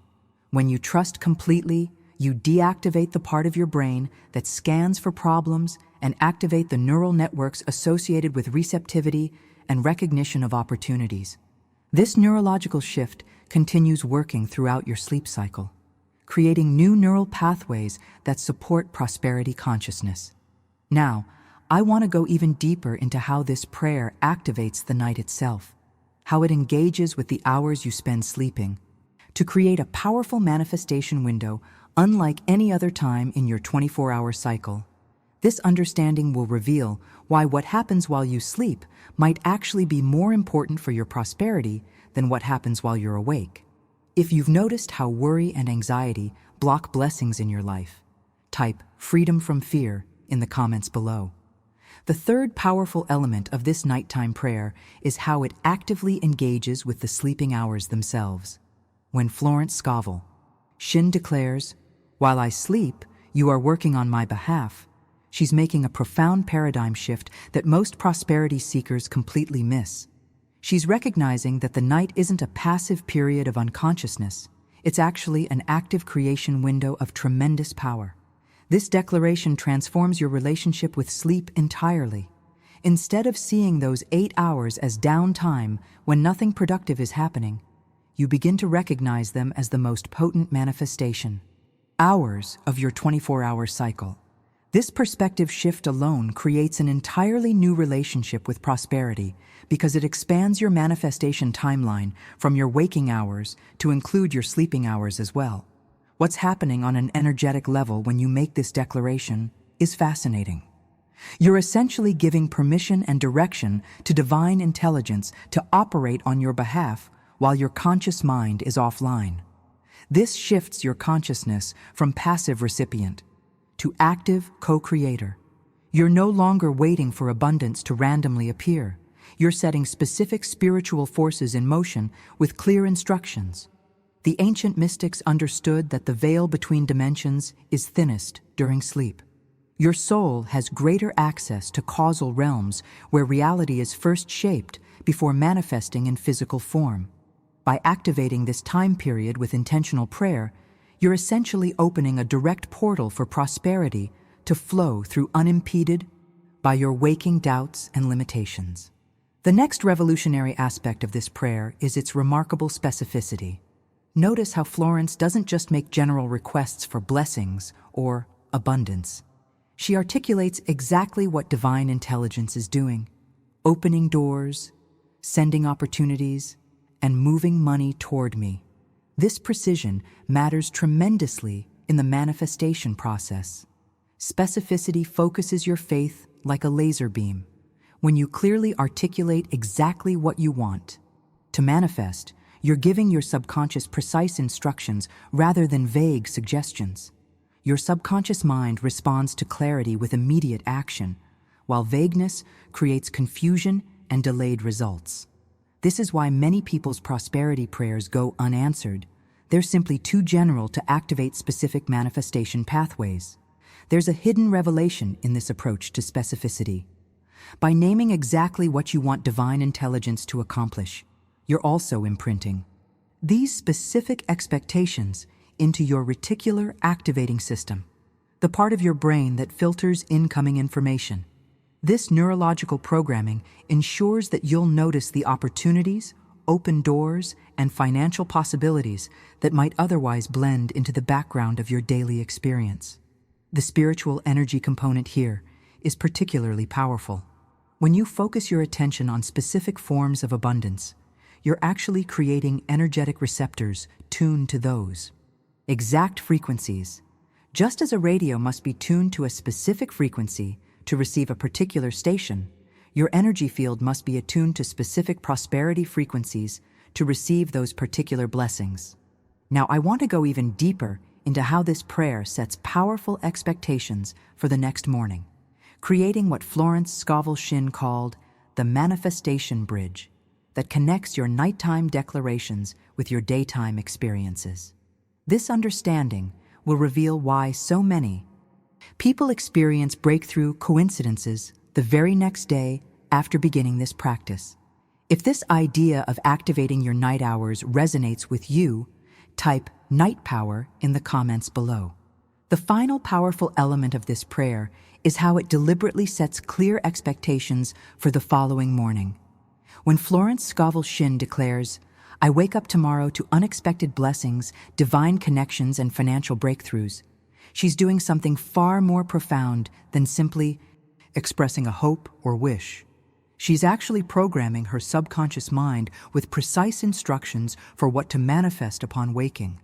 When you trust completely, you deactivate the part of your brain that scans for problems and activate the neural networks associated with receptivity and recognition of opportunities. This neurological shift continues working throughout your sleep cycle, creating new neural pathways that support prosperity consciousness. Now, I want to go even deeper into how this prayer activates the night itself, how it engages with the hours you spend sleeping, to create a powerful manifestation window unlike any other time in your 24-hour cycle. This understanding will reveal why what happens while you sleep might actually be more important for your prosperity than what happens while you're awake. If you've noticed how worry and anxiety block blessings in your life, type "freedom from fear" in the comments below. The third powerful element of this nighttime prayer is how it actively engages with the sleeping hours themselves. When Florence Scovel Shinn declares, "While I sleep, you are working on my behalf," she's making a profound paradigm shift that most prosperity seekers completely miss. She's recognizing that the night isn't a passive period of unconsciousness. It's actually an active creation window of tremendous power. This declaration transforms your relationship with sleep entirely. Instead of seeing those 8 hours as downtime when nothing productive is happening, you begin to recognize them as the most potent manifestation hours of your 24-hour cycle. This perspective shift alone creates an entirely new relationship with prosperity because it expands your manifestation timeline from your waking hours to include your sleeping hours as well. What's happening on an energetic level when you make this declaration is fascinating. You're essentially giving permission and direction to divine intelligence to operate on your behalf while your conscious mind is offline. This shifts your consciousness from passive recipient to active co-creator. You're no longer waiting for abundance to randomly appear. You're setting specific spiritual forces in motion with clear instructions. The ancient mystics understood that the veil between dimensions is thinnest during sleep. Your soul has greater access to causal realms where reality is first shaped before manifesting in physical form. By activating this time period with intentional prayer, you're essentially opening a direct portal for prosperity to flow through unimpeded by your waking doubts and limitations. The next revolutionary aspect of this prayer is its remarkable specificity. Notice how Florence doesn't just make general requests for blessings or abundance. She articulates exactly what divine intelligence is doing, opening doors, sending opportunities, and moving money toward me. This precision matters tremendously in the manifestation process. Specificity focuses your faith like a laser beam. When you clearly articulate exactly what you want to manifest, you're giving your subconscious precise instructions rather than vague suggestions. Your subconscious mind responds to clarity with immediate action, while vagueness creates confusion and delayed results. This is why many people's prosperity prayers go unanswered. They're simply too general to activate specific manifestation pathways. There's a hidden revelation in this approach to specificity. By naming exactly what you want divine intelligence to accomplish, you're also imprinting these specific expectations into your reticular activating system, the part of your brain that filters incoming information. This neurological programming ensures that you'll notice the opportunities, open doors, and financial possibilities that might otherwise blend into the background of your daily experience. The spiritual energy component here is particularly powerful. When you focus your attention on specific forms of abundance, you're actually creating energetic receptors tuned to those exact frequencies. Just as a radio must be tuned to a specific frequency to receive a particular station, your energy field must be attuned to specific prosperity frequencies to receive those particular blessings. Now, I want to go even deeper into how this prayer sets powerful expectations for the next morning, creating what Florence Scovel Shinn called the manifestation bridge that connects your nighttime declarations with your daytime experiences. This understanding will reveal why so many people experience breakthrough coincidences the very next day after beginning this practice. If this idea of activating your night hours resonates with you, type night power in the comments below. The final powerful element of this prayer is how it deliberately sets clear expectations for the following morning. When Florence Scovel Shinn declares, "I wake up tomorrow to unexpected blessings, divine connections, and financial breakthroughs," she's doing something far more profound than simply expressing a hope or wish. She's actually programming her subconscious mind with precise instructions for what to manifest upon waking.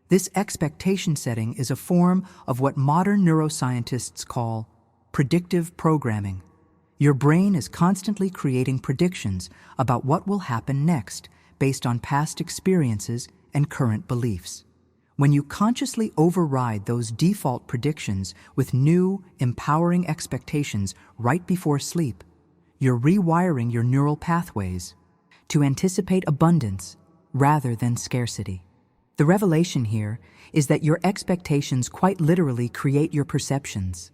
This expectation setting is a form of what modern neuroscientists call predictive programming. Your brain is constantly creating predictions about what will happen next based on past experiences and current beliefs. When you consciously override those default predictions with new, empowering expectations right before sleep, you're rewiring your neural pathways to anticipate abundance rather than scarcity. The revelation here is that your expectations quite literally create your perceptions.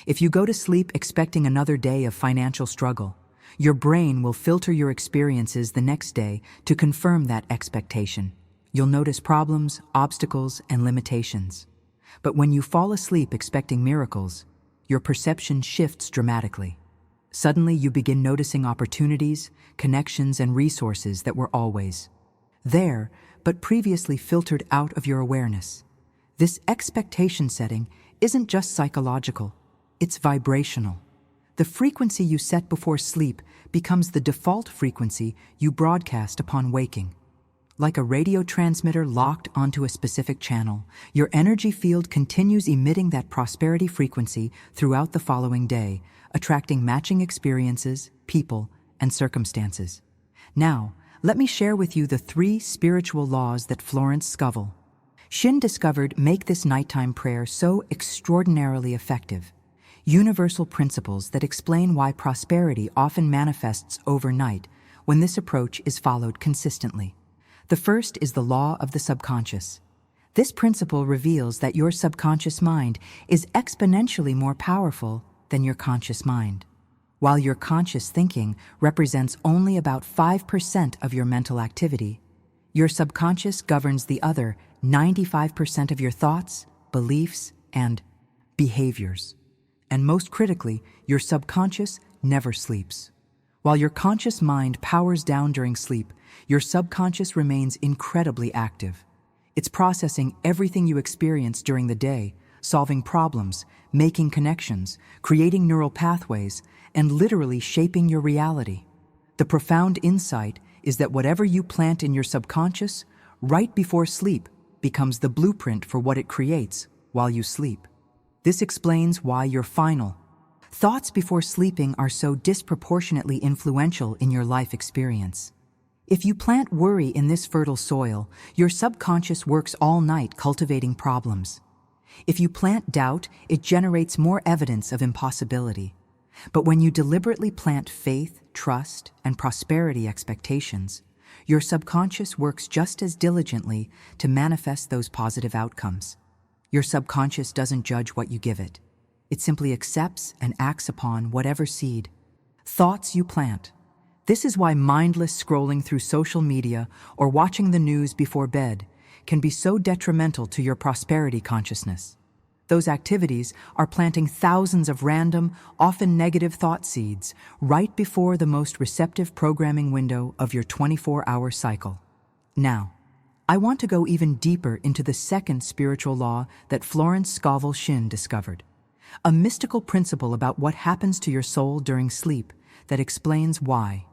If you go to sleep expecting another day of financial struggle, your brain will filter your experiences the next day to confirm that expectation. You'll notice problems, obstacles, and limitations. But when you fall asleep expecting miracles, your perception shifts dramatically. Suddenly, you begin noticing opportunities, connections, and resources that were always there, but previously filtered out of your awareness. This expectation setting isn't just psychological, it's vibrational. The frequency you set before sleep becomes the default frequency you broadcast upon waking. Like a radio transmitter locked onto a specific channel, your energy field continues emitting that prosperity frequency throughout the following day, attracting matching experiences, people, and circumstances. Now, let me share with you the 3 spiritual laws that Florence Scovel Shinn discovered make this nighttime prayer so extraordinarily effective. Universal principles that explain why prosperity often manifests overnight when this approach is followed consistently. The first is the law of the subconscious. This principle reveals that your subconscious mind is exponentially more powerful than your conscious mind. While your conscious thinking represents only about 5% of your mental activity, your subconscious governs the other 95% of your thoughts, beliefs, and behaviors. And most critically, your subconscious never sleeps. While your conscious mind powers down during sleep, your subconscious remains incredibly active. It's processing everything you experience during the day, solving problems, making connections, creating neural pathways, and literally shaping your reality. The profound insight is that whatever you plant in your subconscious, right before sleep, becomes the blueprint for what it creates while you sleep. This explains why your final thoughts before sleeping are so disproportionately influential in your life experience. If you plant worry in this fertile soil, your subconscious works all night cultivating problems. If you plant doubt, it generates more evidence of impossibility. But when you deliberately plant faith, trust, and prosperity expectations, your subconscious works just as diligently to manifest those positive outcomes. Your subconscious doesn't judge what you give it. It simply accepts and acts upon whatever seed, thoughts you plant. This is why mindless scrolling through social media or watching the news before bed can be so detrimental to your prosperity consciousness. Those activities are planting thousands of random, often negative thought seeds right before the most receptive programming window of your 24-hour cycle. Now, I want to go even deeper into the second spiritual law that Florence Scovel Shinn discovered, a mystical principle about what happens to your soul during sleep that explains why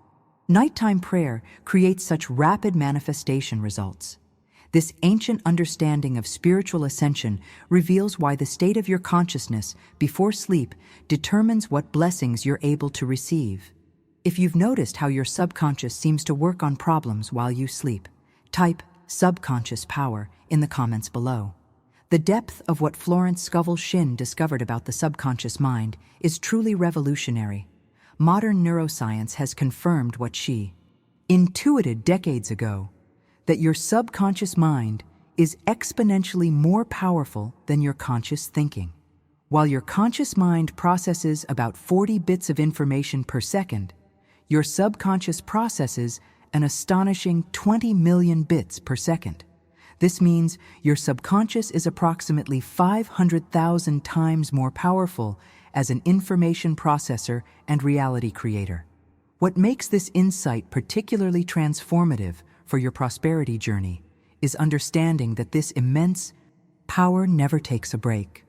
nighttime prayer creates such rapid manifestation results. This ancient understanding of spiritual ascension reveals why the state of your consciousness before sleep determines what blessings you're able to receive. If you've noticed how your subconscious seems to work on problems while you sleep, type subconscious power in the comments below. The depth of what Florence Scovel Shinn discovered about the subconscious mind is truly revolutionary. Modern neuroscience has confirmed what she intuited decades ago, that your subconscious mind is exponentially more powerful than your conscious thinking. While your conscious mind processes about 40 bits of information per second, your subconscious processes an astonishing 20 million bits per second. This means your subconscious is approximately 500,000 times more powerful as an information processor and reality creator. What makes this insight particularly transformative for your prosperity journey is understanding that this immense power never takes a break.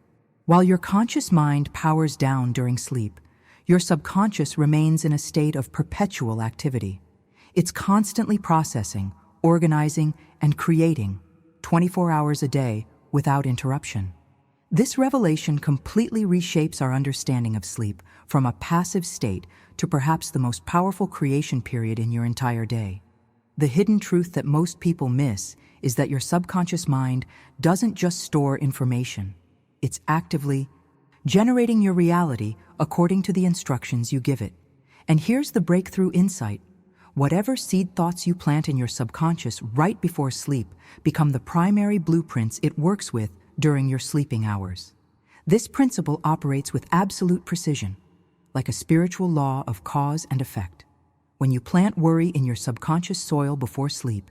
While your conscious mind powers down during sleep, your subconscious remains in a state of perpetual activity. It's constantly processing, organizing, and creating 24 hours a day without interruption. This revelation completely reshapes our understanding of sleep from a passive state to perhaps the most powerful creation period in your entire day. The hidden truth that most people miss is that your subconscious mind doesn't just store information. It's actively generating your reality according to the instructions you give it. And here's the breakthrough insight. Whatever seed thoughts you plant in your subconscious right before sleep become the primary blueprints it works with during your sleeping hours. This principle operates with absolute precision, like a spiritual law of cause and effect. When you plant worry in your subconscious soil before sleep,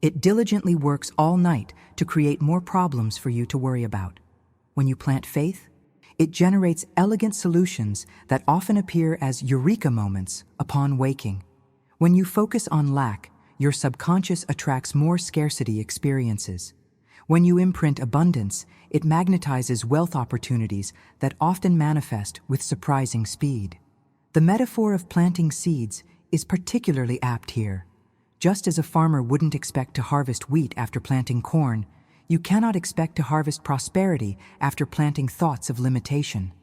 it diligently works all night to create more problems for you to worry about. When you plant faith, it generates elegant solutions that often appear as eureka moments upon waking. When you focus on lack, your subconscious attracts more scarcity experiences. When you imprint abundance, it magnetizes wealth opportunities that often manifest with surprising speed. The metaphor of planting seeds is particularly apt here. Just as a farmer wouldn't expect to harvest wheat after planting corn, you cannot expect to harvest prosperity after planting thoughts of limitation.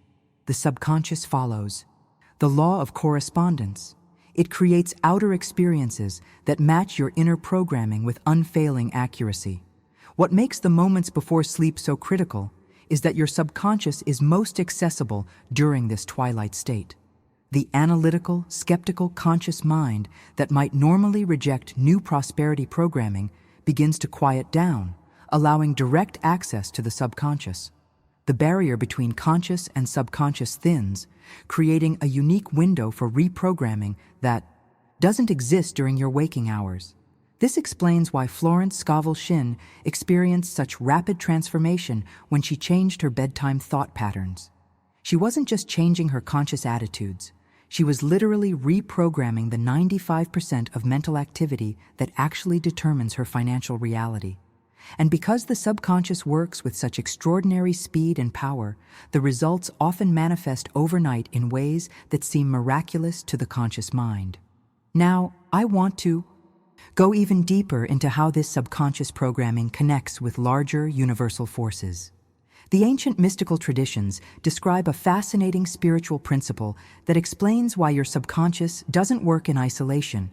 The subconscious follows the law of correspondence. It creates outer experiences that match your inner programming with unfailing accuracy. What makes the moments before sleep so critical is that your subconscious is most accessible during this twilight state. The analytical, skeptical conscious mind that might normally reject new prosperity programming begins to quiet down, allowing direct access to the subconscious. The barrier between conscious and subconscious thins, creating a unique window for reprogramming that doesn't exist during your waking hours. This explains why Florence Scovel Shinn experienced such rapid transformation when she changed her bedtime thought patterns. She wasn't just changing her conscious attitudes. She was literally reprogramming the 95% of mental activity that actually determines her financial reality. And because the subconscious works with such extraordinary speed and power, the results often manifest overnight in ways that seem miraculous to the conscious mind. Now, I want to go even deeper into how this subconscious programming connects with larger universal forces. The ancient mystical traditions describe a fascinating spiritual principle that explains why your subconscious doesn't work in isolation,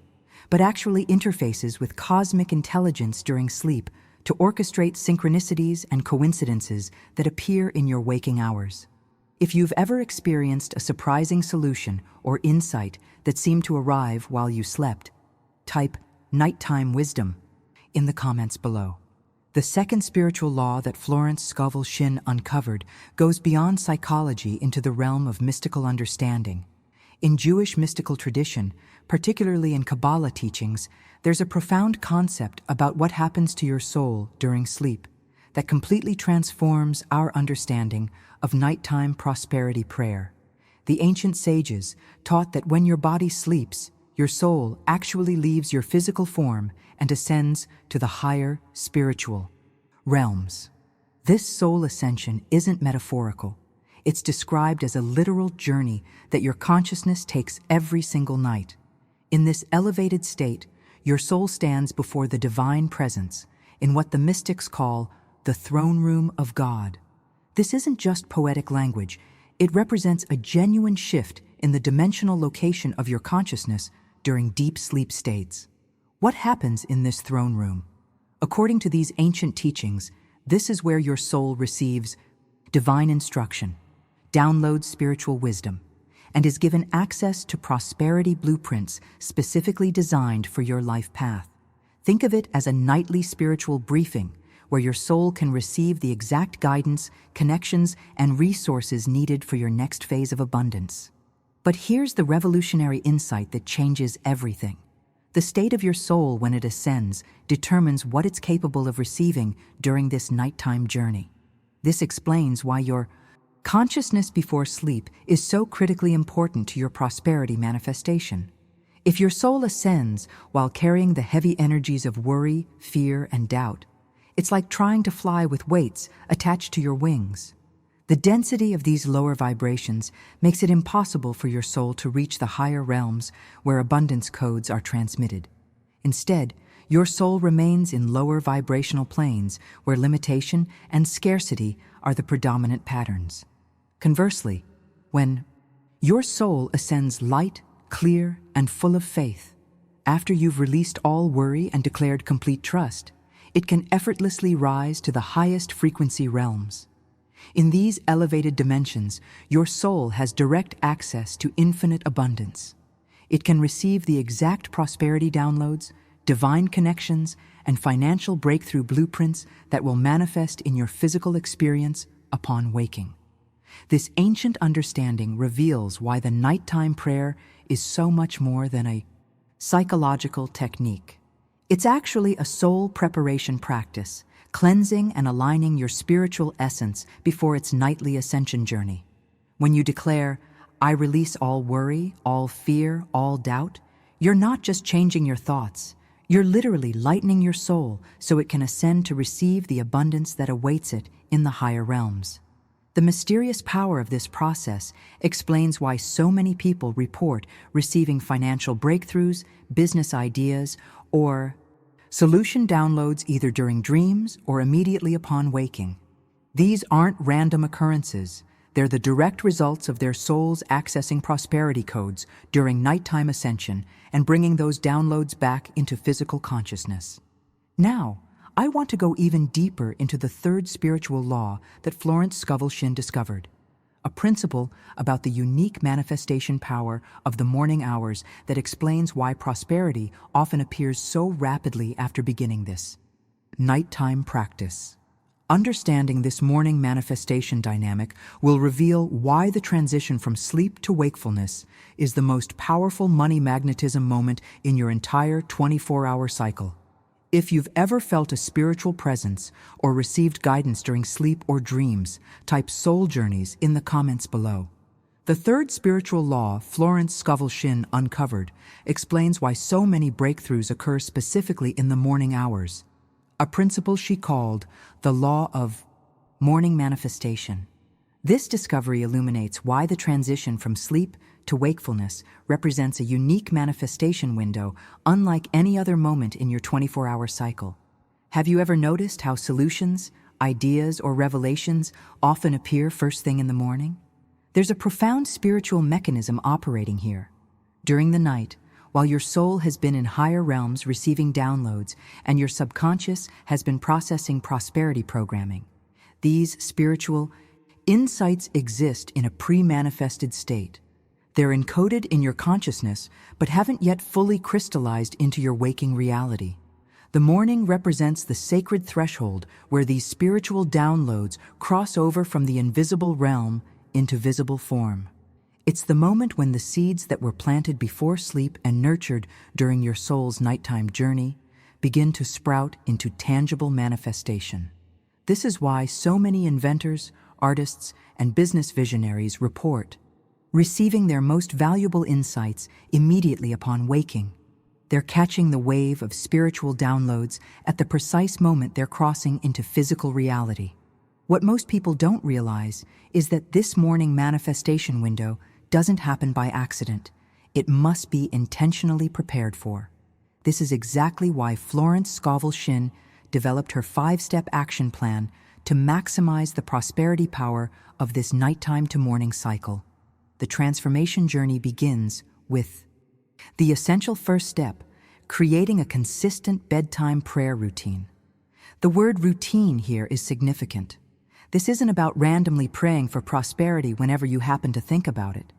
but actually interfaces with cosmic intelligence during sleep to orchestrate synchronicities and coincidences that appear in your waking hours. If you've ever experienced a surprising solution or insight that seemed to arrive while you slept, type nighttime wisdom in the comments below. The second spiritual law that Florence Scovel Shinn uncovered goes beyond psychology into the realm of mystical understanding. In Jewish mystical tradition, particularly in Kabbalah teachings, there's a profound concept about what happens to your soul during sleep. that completely transforms our understanding of nighttime prosperity prayer. The ancient sages taught that when your body sleeps, your soul actually leaves your physical form and ascends to the higher spiritual realms. This soul ascension isn't metaphorical. It's described as a literal journey that your consciousness takes every single night. In this elevated state, your soul stands before the divine presence in what the mystics call the throne room of God. This isn't just poetic language. It represents a genuine shift in the dimensional location of your consciousness during deep sleep states. What happens in this throne room? According to these ancient teachings, this is where your soul receives divine instruction, downloads spiritual wisdom, and is given access to prosperity blueprints specifically designed for your life path. Think of it as a nightly spiritual briefing where your soul can receive the exact guidance, connections, and resources needed for your next phase of abundance. But here's the revolutionary insight that changes everything. The state of your soul when it ascends determines what it's capable of receiving during this nighttime journey. This explains why your consciousness before sleep is so critically important to your prosperity manifestation. If your soul ascends while carrying the heavy energies of worry, fear, and doubt, it's like trying to fly with weights attached to your wings. The density of these lower vibrations makes it impossible for your soul to reach the higher realms where abundance codes are transmitted. Instead, your soul remains in lower vibrational planes where limitation and scarcity are the predominant patterns. Conversely, when your soul ascends light, clear, and full of faith, after you've released all worry and declared complete trust, it can effortlessly rise to the highest frequency realms. In these elevated dimensions, your soul has direct access to infinite abundance. It can receive the exact prosperity downloads, divine connections, and financial breakthrough blueprints that will manifest in your physical experience upon waking. This ancient understanding reveals why the nighttime prayer is so much more than a psychological technique. It's actually a soul preparation practice, cleansing and aligning your spiritual essence before its nightly ascension journey. When you declare, "I release all worry, all fear, all doubt," you're not just changing your thoughts, you're literally lightening your soul so it can ascend to receive the abundance that awaits it in the higher realms. The mysterious power of this process explains why so many people report receiving financial breakthroughs, business ideas, or solution downloads either during dreams or immediately upon waking. These aren't random occurrences. They're the direct results of their souls accessing prosperity codes during nighttime ascension and bringing those downloads back into physical consciousness. Now, I want to go even deeper into the third spiritual law that Florence Scovel Shinn discovered, a principle about the unique manifestation power of the morning hours that explains why prosperity often appears so rapidly after beginning this nighttime practice. Understanding this morning manifestation dynamic will reveal why the transition from sleep to wakefulness is the most powerful money magnetism moment in your entire 24-hour cycle. If you've ever felt a spiritual presence or received guidance during sleep or dreams, type soul journeys in the comments below. The third spiritual law Florence Scovel Shinn uncovered explains why so many breakthroughs occur specifically in the morning hours, a principle she called the law of morning manifestation. This discovery illuminates why the transition from sleep to wakefulness represents a unique manifestation window unlike any other moment in your 24-hour cycle. Have you ever noticed how solutions, ideas, or revelations often appear first thing in the morning? There's a profound spiritual mechanism operating here. During the night, while your soul has been in higher realms receiving downloads and your subconscious has been processing prosperity programming, these spiritual insights exist in a pre-manifested state. They're encoded in your consciousness, but haven't yet fully crystallized into your waking reality. The morning represents the sacred threshold where these spiritual downloads cross over from the invisible realm into visible form. It's the moment when the seeds that were planted before sleep and nurtured during your soul's nighttime journey begin to sprout into tangible manifestation. This is why so many inventors, artists, and business visionaries report receiving their most valuable insights immediately upon waking. They're catching the wave of spiritual downloads at the precise moment they're crossing into physical reality. What most people don't realize is that this morning manifestation window doesn't happen by accident. It must be intentionally prepared for. This is exactly why Florence Scovel Shinn developed her 5-step action plan to maximize the prosperity power of this nighttime to morning cycle. The transformation journey begins with the essential first step, creating a consistent bedtime prayer routine. The word routine here is significant. This isn't about randomly praying for prosperity whenever you happen to think about it.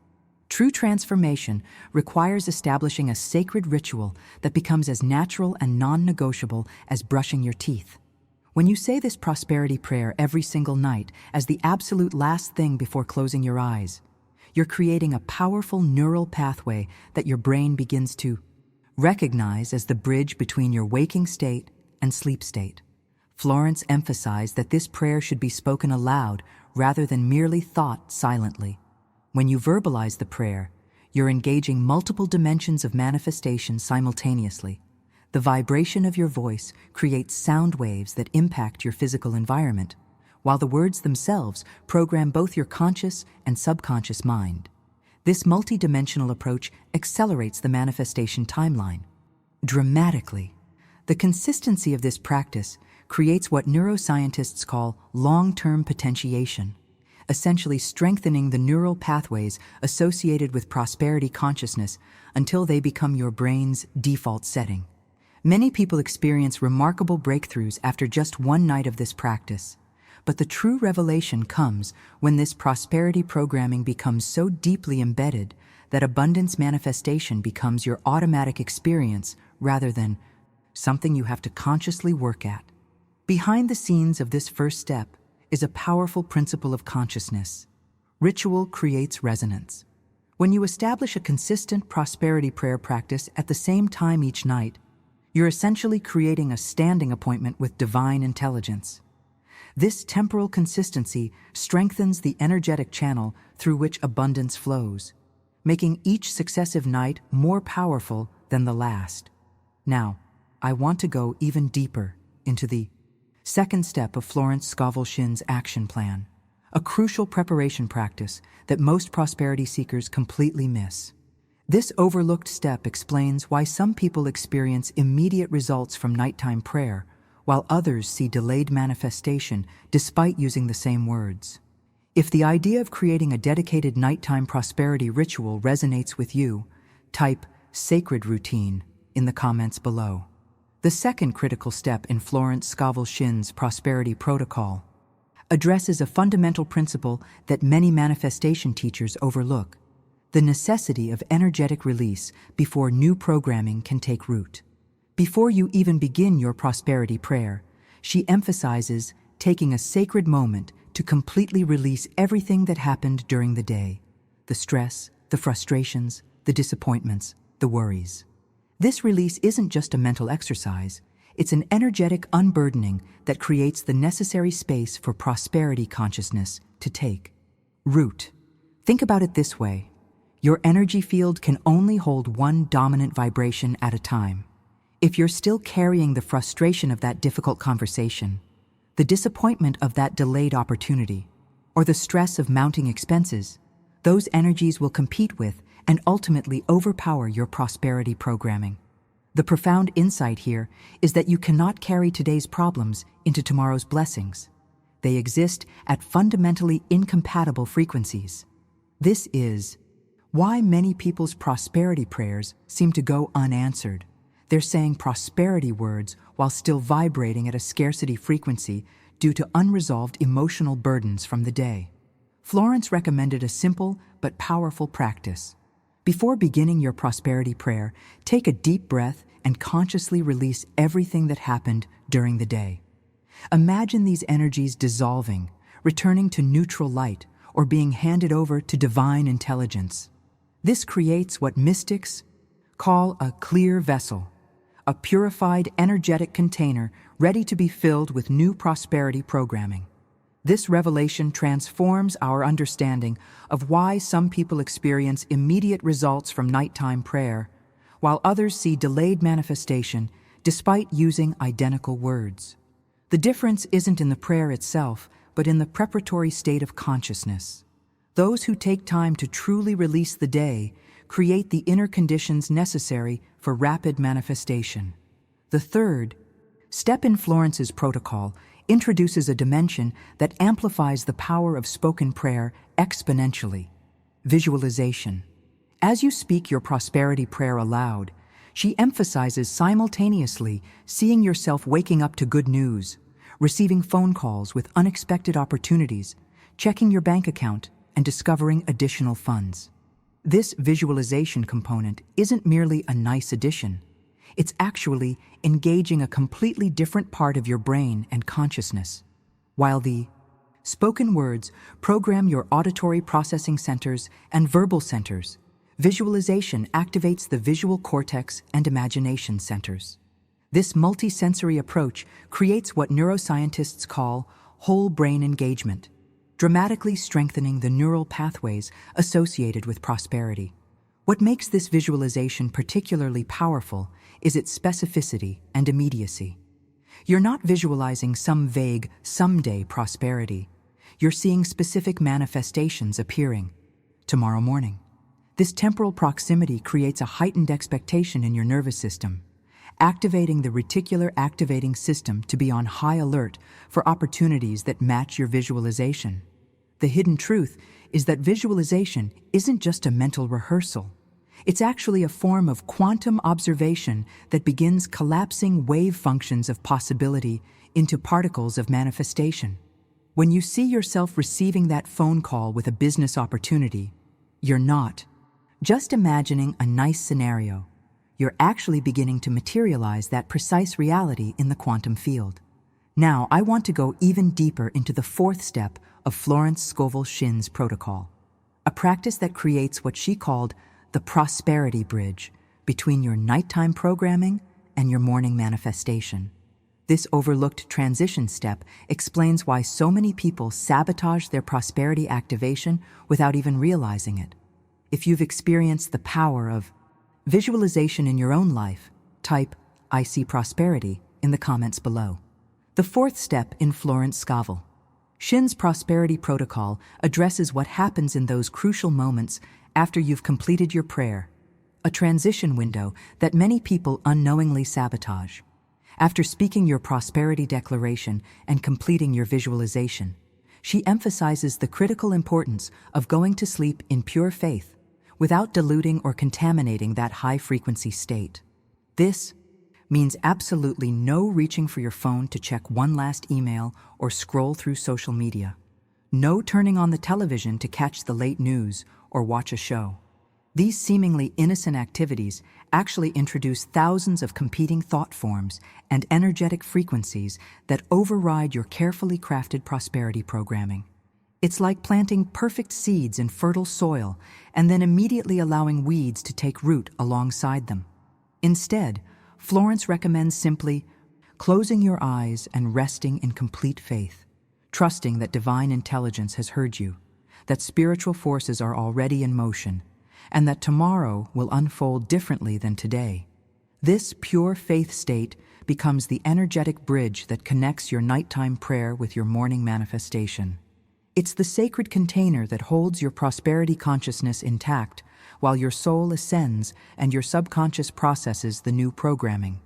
True transformation requires establishing a sacred ritual that becomes as natural and non-negotiable as brushing your teeth. When you say this prosperity prayer every single night as the absolute last thing before closing your eyes, you're creating a powerful neural pathway that your brain begins to recognize as the bridge between your waking state and sleep state. Florence emphasized that this prayer should be spoken aloud rather than merely thought silently. When you verbalize the prayer, you're engaging multiple dimensions of manifestation simultaneously. The vibration of your voice creates sound waves that impact your physical environment, while the words themselves program both your conscious and subconscious mind. This multidimensional approach accelerates the manifestation timeline dramatically. The consistency of this practice creates what neuroscientists call long-term potentiation, essentially strengthening the neural pathways associated with prosperity consciousness until they become your brain's default setting. Many people experience remarkable breakthroughs after just one night of this practice, but the true revelation comes when this prosperity programming becomes so deeply embedded that abundance manifestation becomes your automatic experience rather than something you have to consciously work at. Behind the scenes of this first step is a powerful principle of consciousness. Ritual creates resonance. When you establish a consistent prosperity prayer practice at the same time each night, you're essentially creating a standing appointment with divine intelligence. This temporal consistency strengthens the energetic channel through which abundance flows, making each successive night more powerful than the last. Now, I want to go even deeper into the second step of Florence Scovel Shinn's action plan, a crucial preparation practice that most prosperity seekers completely miss. This overlooked step explains why some people experience immediate results from nighttime prayer, while others see delayed manifestation despite using the same words. If the idea of creating a dedicated nighttime prosperity ritual resonates with you, type sacred routine in the comments below. The second critical step in Florence Scovel Shinn's prosperity protocol addresses a fundamental principle that many manifestation teachers overlook: the necessity of energetic release before new programming can take root. Before you even begin your prosperity prayer, she emphasizes taking a sacred moment to completely release everything that happened during the day: the stress, the frustrations, the disappointments, the worries. This release isn't just a mental exercise, it's an energetic unburdening that creates the necessary space for prosperity consciousness to take root. Think about it this way: your energy field can only hold one dominant vibration at a time. If you're still carrying the frustration of that difficult conversation, the disappointment of that delayed opportunity, or the stress of mounting expenses, those energies will compete with and ultimately overpower your prosperity programming. The profound insight here is that you cannot carry today's problems into tomorrow's blessings. They exist at fundamentally incompatible frequencies. This is why many people's prosperity prayers seem to go unanswered. They're saying prosperity words while still vibrating at a scarcity frequency due to unresolved emotional burdens from the day. Florence recommended a simple but powerful practice. Before beginning your prosperity prayer, take a deep breath and consciously release everything that happened during the day. Imagine these energies dissolving, returning to neutral light, or being handed over to divine intelligence. This creates what mystics call a clear vessel, a purified, energetic container ready to be filled with new prosperity programming. This revelation transforms our understanding of why some people experience immediate results from nighttime prayer, while others see delayed manifestation despite using identical words. The difference isn't in the prayer itself, but in the preparatory state of consciousness. Those who take time to truly release the day create the inner conditions necessary for rapid manifestation. The third step in Florence's protocol introduces a dimension that amplifies the power of spoken prayer exponentially: visualization. As you speak your prosperity prayer aloud, she emphasizes simultaneously seeing yourself waking up to good news, receiving phone calls with unexpected opportunities, checking your bank account, and discovering additional funds. This visualization component isn't merely a nice addition. It's actually engaging a completely different part of your brain and consciousness. While the spoken words program your auditory processing centers and verbal centers, visualization activates the visual cortex and imagination centers. This multisensory approach creates what neuroscientists call whole brain engagement, dramatically strengthening the neural pathways associated with prosperity. What makes this visualization particularly powerful is its specificity and immediacy. You're not visualizing some vague, someday prosperity. You're seeing specific manifestations appearing tomorrow morning. This temporal proximity creates a heightened expectation in your nervous system, activating the reticular activating system to be on high alert for opportunities that match your visualization. The hidden truth is that visualization isn't just a mental rehearsal. It's actually a form of quantum observation that begins collapsing wave functions of possibility into particles of manifestation. When you see yourself receiving that phone call with a business opportunity, you're not just imagining a nice scenario. You're actually beginning to materialize that precise reality in the quantum field. Now, I want to go even deeper into the fourth step of Florence Scovel Shinn's protocol, a practice that creates what she called the prosperity bridge between your nighttime programming and your morning manifestation. This overlooked transition step explains why so many people sabotage their prosperity activation without even realizing it. If you've experienced the power of visualization in your own life, type "I see prosperity" in the comments below. The fourth step in Florence Scovel Shinn's prosperity protocol addresses what happens in those crucial moments after you've completed your prayer, a transition window that many people unknowingly sabotage. After speaking your prosperity declaration and completing your visualization, she emphasizes the critical importance of going to sleep in pure faith, without diluting or contaminating that high-frequency state. This means absolutely no reaching for your phone to check one last email or scroll through social media. No turning on the television to catch the late news or watch a show. These seemingly innocent activities actually introduce thousands of competing thought forms and energetic frequencies that override your carefully crafted prosperity programming. It's like planting perfect seeds in fertile soil and then immediately allowing weeds to take root alongside them. Instead, Florence recommends simply closing your eyes and resting in complete faith, trusting that divine intelligence has heard you, that spiritual forces are already in motion, and that tomorrow will unfold differently than today. This pure faith state becomes the energetic bridge that connects your nighttime prayer with your morning manifestation. It's the sacred container that holds your prosperity consciousness intact while your soul ascends and your subconscious processes the new programming.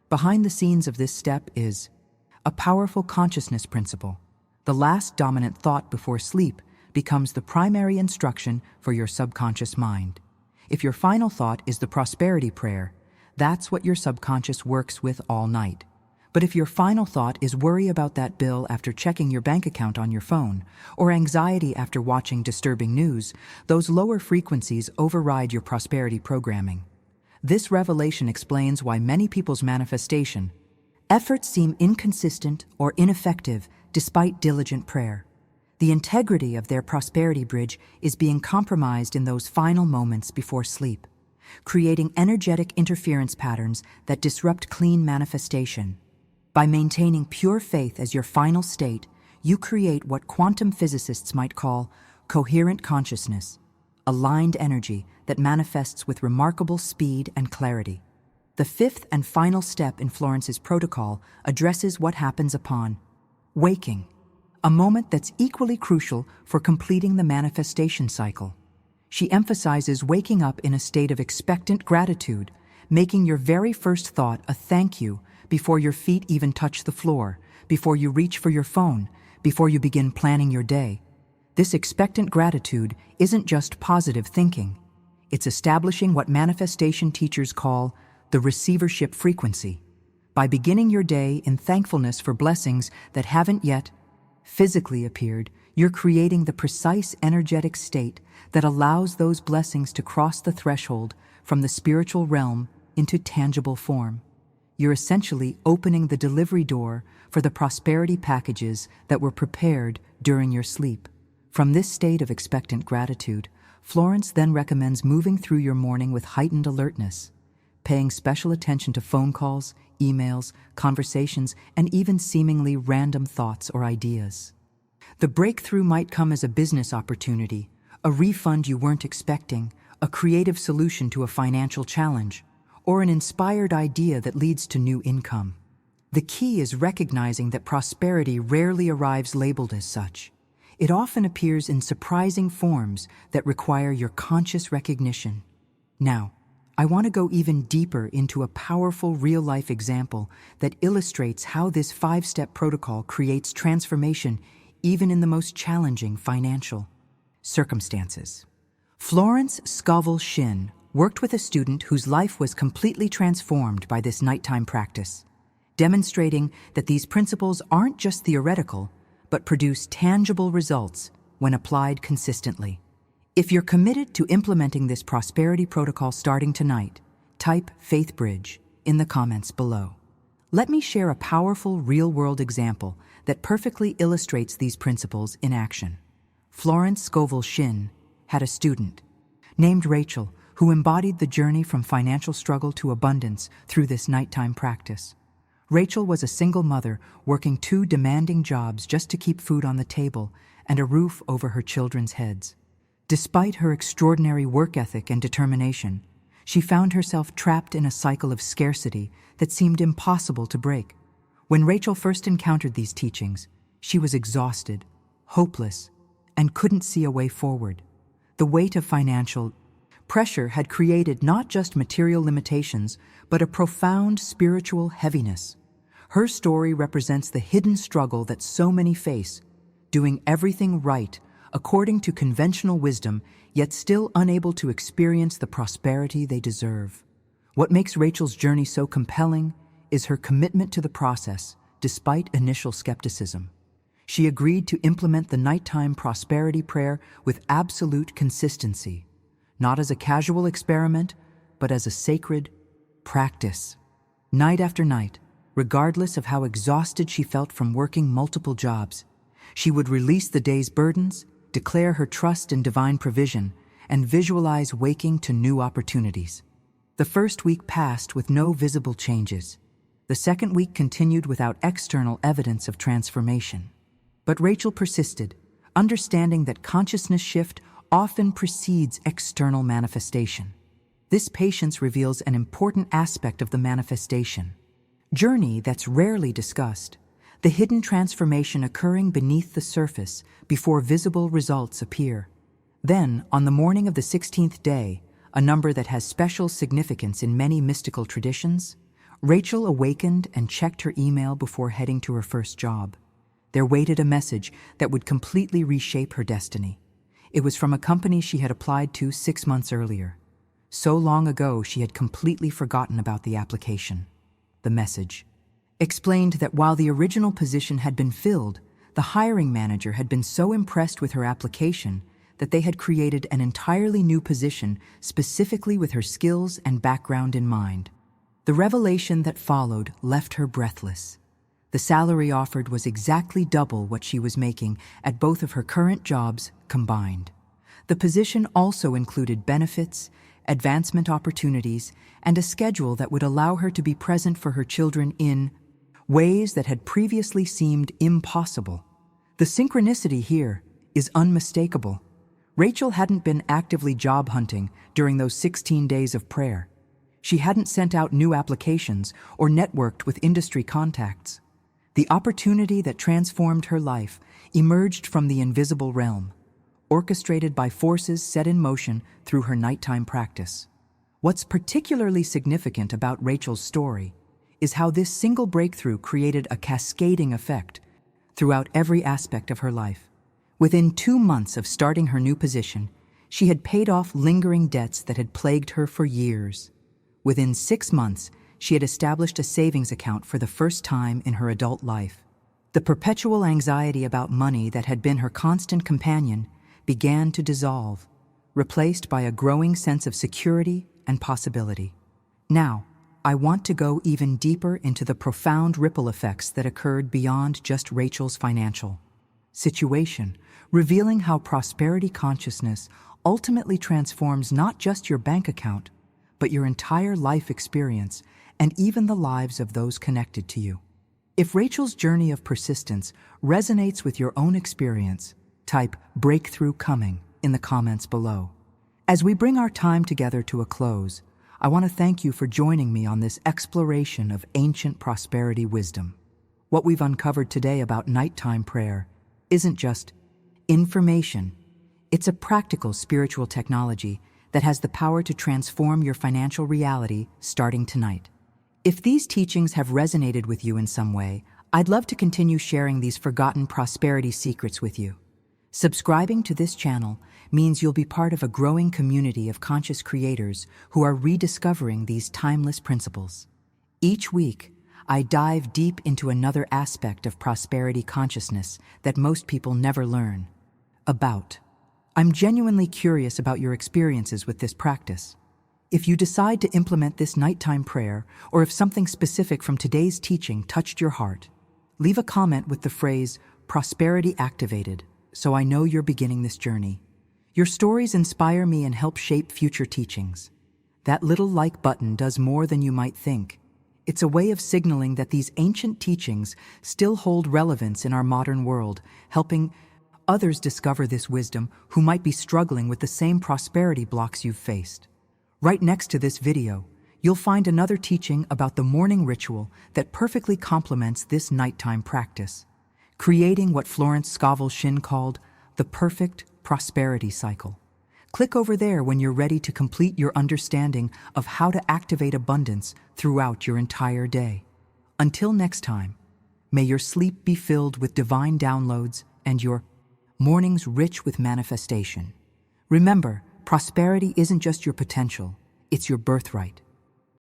Behind the scenes of this step is a powerful consciousness principle. The last dominant thought before sleep becomes the primary instruction for your subconscious mind. If your final thought is the prosperity prayer, that's what your subconscious works with all night. But if your final thought is worry about that bill after checking your bank account on your phone, or anxiety after watching disturbing news, those lower frequencies override your prosperity programming. This revelation explains why many people's manifestation efforts seem inconsistent or ineffective despite diligent prayer. The integrity of their prosperity bridge is being compromised in those final moments before sleep. creating energetic interference patterns that disrupt clean manifestation. By maintaining pure faith as your final state, you create what quantum physicists might call coherent consciousness, aligned energy that manifests with remarkable speed and clarity. The fifth and final step in Florence's protocol addresses what happens upon waking, a moment that's equally crucial for completing the manifestation cycle. She emphasizes waking up in a state of expectant gratitude, making your very first thought a thank you before your feet even touch the floor, before you reach for your phone, before you begin planning your day. This expectant gratitude isn't just positive thinking. It's establishing what manifestation teachers call the receivership frequency. By beginning your day in thankfulness for blessings that haven't yet physically appeared, you're creating the precise energetic state that allows those blessings to cross the threshold from the spiritual realm into tangible form. You're essentially opening the delivery door for the prosperity packages that were prepared during your sleep. From this state of expectant gratitude, Florence then recommends moving through your morning with heightened alertness, paying special attention to phone calls, emails, conversations, and even seemingly random thoughts or ideas. The breakthrough might come as a business opportunity, a refund you weren't expecting, a creative solution to a financial challenge, or an inspired idea that leads to new income. The key is recognizing that prosperity rarely arrives labeled as such. It often appears in surprising forms that require your conscious recognition. Now, I want to go even deeper into a powerful real-life example that illustrates how this 5-step protocol creates transformation even in the most challenging financial circumstances. Florence Scovel Shinn worked with a student whose life was completely transformed by this nighttime practice, demonstrating that these principles aren't just theoretical, but produce tangible results when applied consistently. If you're committed to implementing this prosperity protocol starting tonight, type Faith Bridge in the comments below. Let me share a powerful real-world example that perfectly illustrates these principles in action. Florence Scovel Shinn had a student named Rachel who embodied the journey from financial struggle to abundance through this nighttime practice. Rachel was a single mother working 2 demanding jobs just to keep food on the table and a roof over her children's heads. Despite her extraordinary work ethic and determination, she found herself trapped in a cycle of scarcity that seemed impossible to break. When Rachel first encountered these teachings, she was exhausted, hopeless, and couldn't see a way forward. The weight of financial pressure had created not just material limitations, but a profound spiritual heaviness. Her story represents the hidden struggle that so many face, doing everything right according to conventional wisdom, yet still unable to experience the prosperity they deserve. What makes Rachel's journey so compelling is her commitment to the process, despite initial skepticism. She agreed to implement the nighttime prosperity prayer with absolute consistency, not as a casual experiment, but as a sacred practice. Night after night, regardless of how exhausted she felt from working multiple jobs, she would release the day's burdens, declare her trust in divine provision, and visualize waking to new opportunities. The first week passed with no visible changes. The second week continued without external evidence of transformation. But Rachel persisted, understanding that consciousness shift often precedes external manifestation. This patience reveals an important aspect of the manifestation journey that's rarely discussed, the hidden transformation occurring beneath the surface before visible results appear. Then, on the morning of the 16th day, a number that has special significance in many mystical traditions, Rachel awakened and checked her email before heading to her first job. There waited a message that would completely reshape her destiny. It was from a company she had applied to 6 months earlier. So long ago, she had completely forgotten about the application. The message explained that while the original position had been filled, the hiring manager had been so impressed with her application that they had created an entirely new position specifically with her skills and background in mind. The revelation that followed left her breathless. The salary offered was exactly double what she was making at both of her current jobs combined. The position also included benefits, advancement opportunities, and a schedule that would allow her to be present for her children in ways that had previously seemed impossible. The synchronicity here is unmistakable. Rachel hadn't been actively job hunting during those 16 days of prayer. She hadn't sent out new applications or networked with industry contacts. The opportunity that transformed her life emerged from the invisible realm, orchestrated by forces set in motion through her nighttime practice. What's particularly significant about Rachel's story is how this single breakthrough created a cascading effect throughout every aspect of her life. Within 2 months of starting her new position, she had paid off lingering debts that had plagued her for years. Within 6 months, she had established a savings account for the first time in her adult life. The perpetual anxiety about money that had been her constant companion began to dissolve, replaced by a growing sense of security and possibility. Now, I want to go even deeper into the profound ripple effects that occurred beyond just Rachel's financial situation, revealing how prosperity consciousness ultimately transforms not just your bank account, but your entire life experience and even the lives of those connected to you. If Rachel's journey of persistence resonates with your own experience, type "breakthrough coming" in the comments below. As we bring our time together to a close, I want to thank you for joining me on this exploration of ancient prosperity wisdom. What we've uncovered today about nighttime prayer isn't just information. It's a practical spiritual technology that has the power to transform your financial reality starting tonight. If these teachings have resonated with you in some way, I'd love to continue sharing these forgotten prosperity secrets with you. Subscribing to this channel means you'll be part of a growing community of conscious creators who are rediscovering these timeless principles. Each week, I dive deep into another aspect of prosperity consciousness that most people never learn about. I'm genuinely curious about your experiences with this practice. If you decide to implement this nighttime prayer, or if something specific from today's teaching touched your heart, leave a comment with the phrase "prosperity activated" so I know you're beginning this journey. Your stories inspire me and help shape future teachings. That little like button does more than you might think. It's a way of signaling that these ancient teachings still hold relevance in our modern world, helping others discover this wisdom who might be struggling with the same prosperity blocks you've faced. Right next to this video, you'll find another teaching about the morning ritual that perfectly complements this nighttime practice, creating what Florence Scovel Shinn called the perfect prosperity cycle. Click over there when you're ready to complete your understanding of how to activate abundance throughout your entire day. Until next time, may your sleep be filled with divine downloads and your mornings rich with manifestation. Remember, prosperity isn't just your potential, it's your birthright.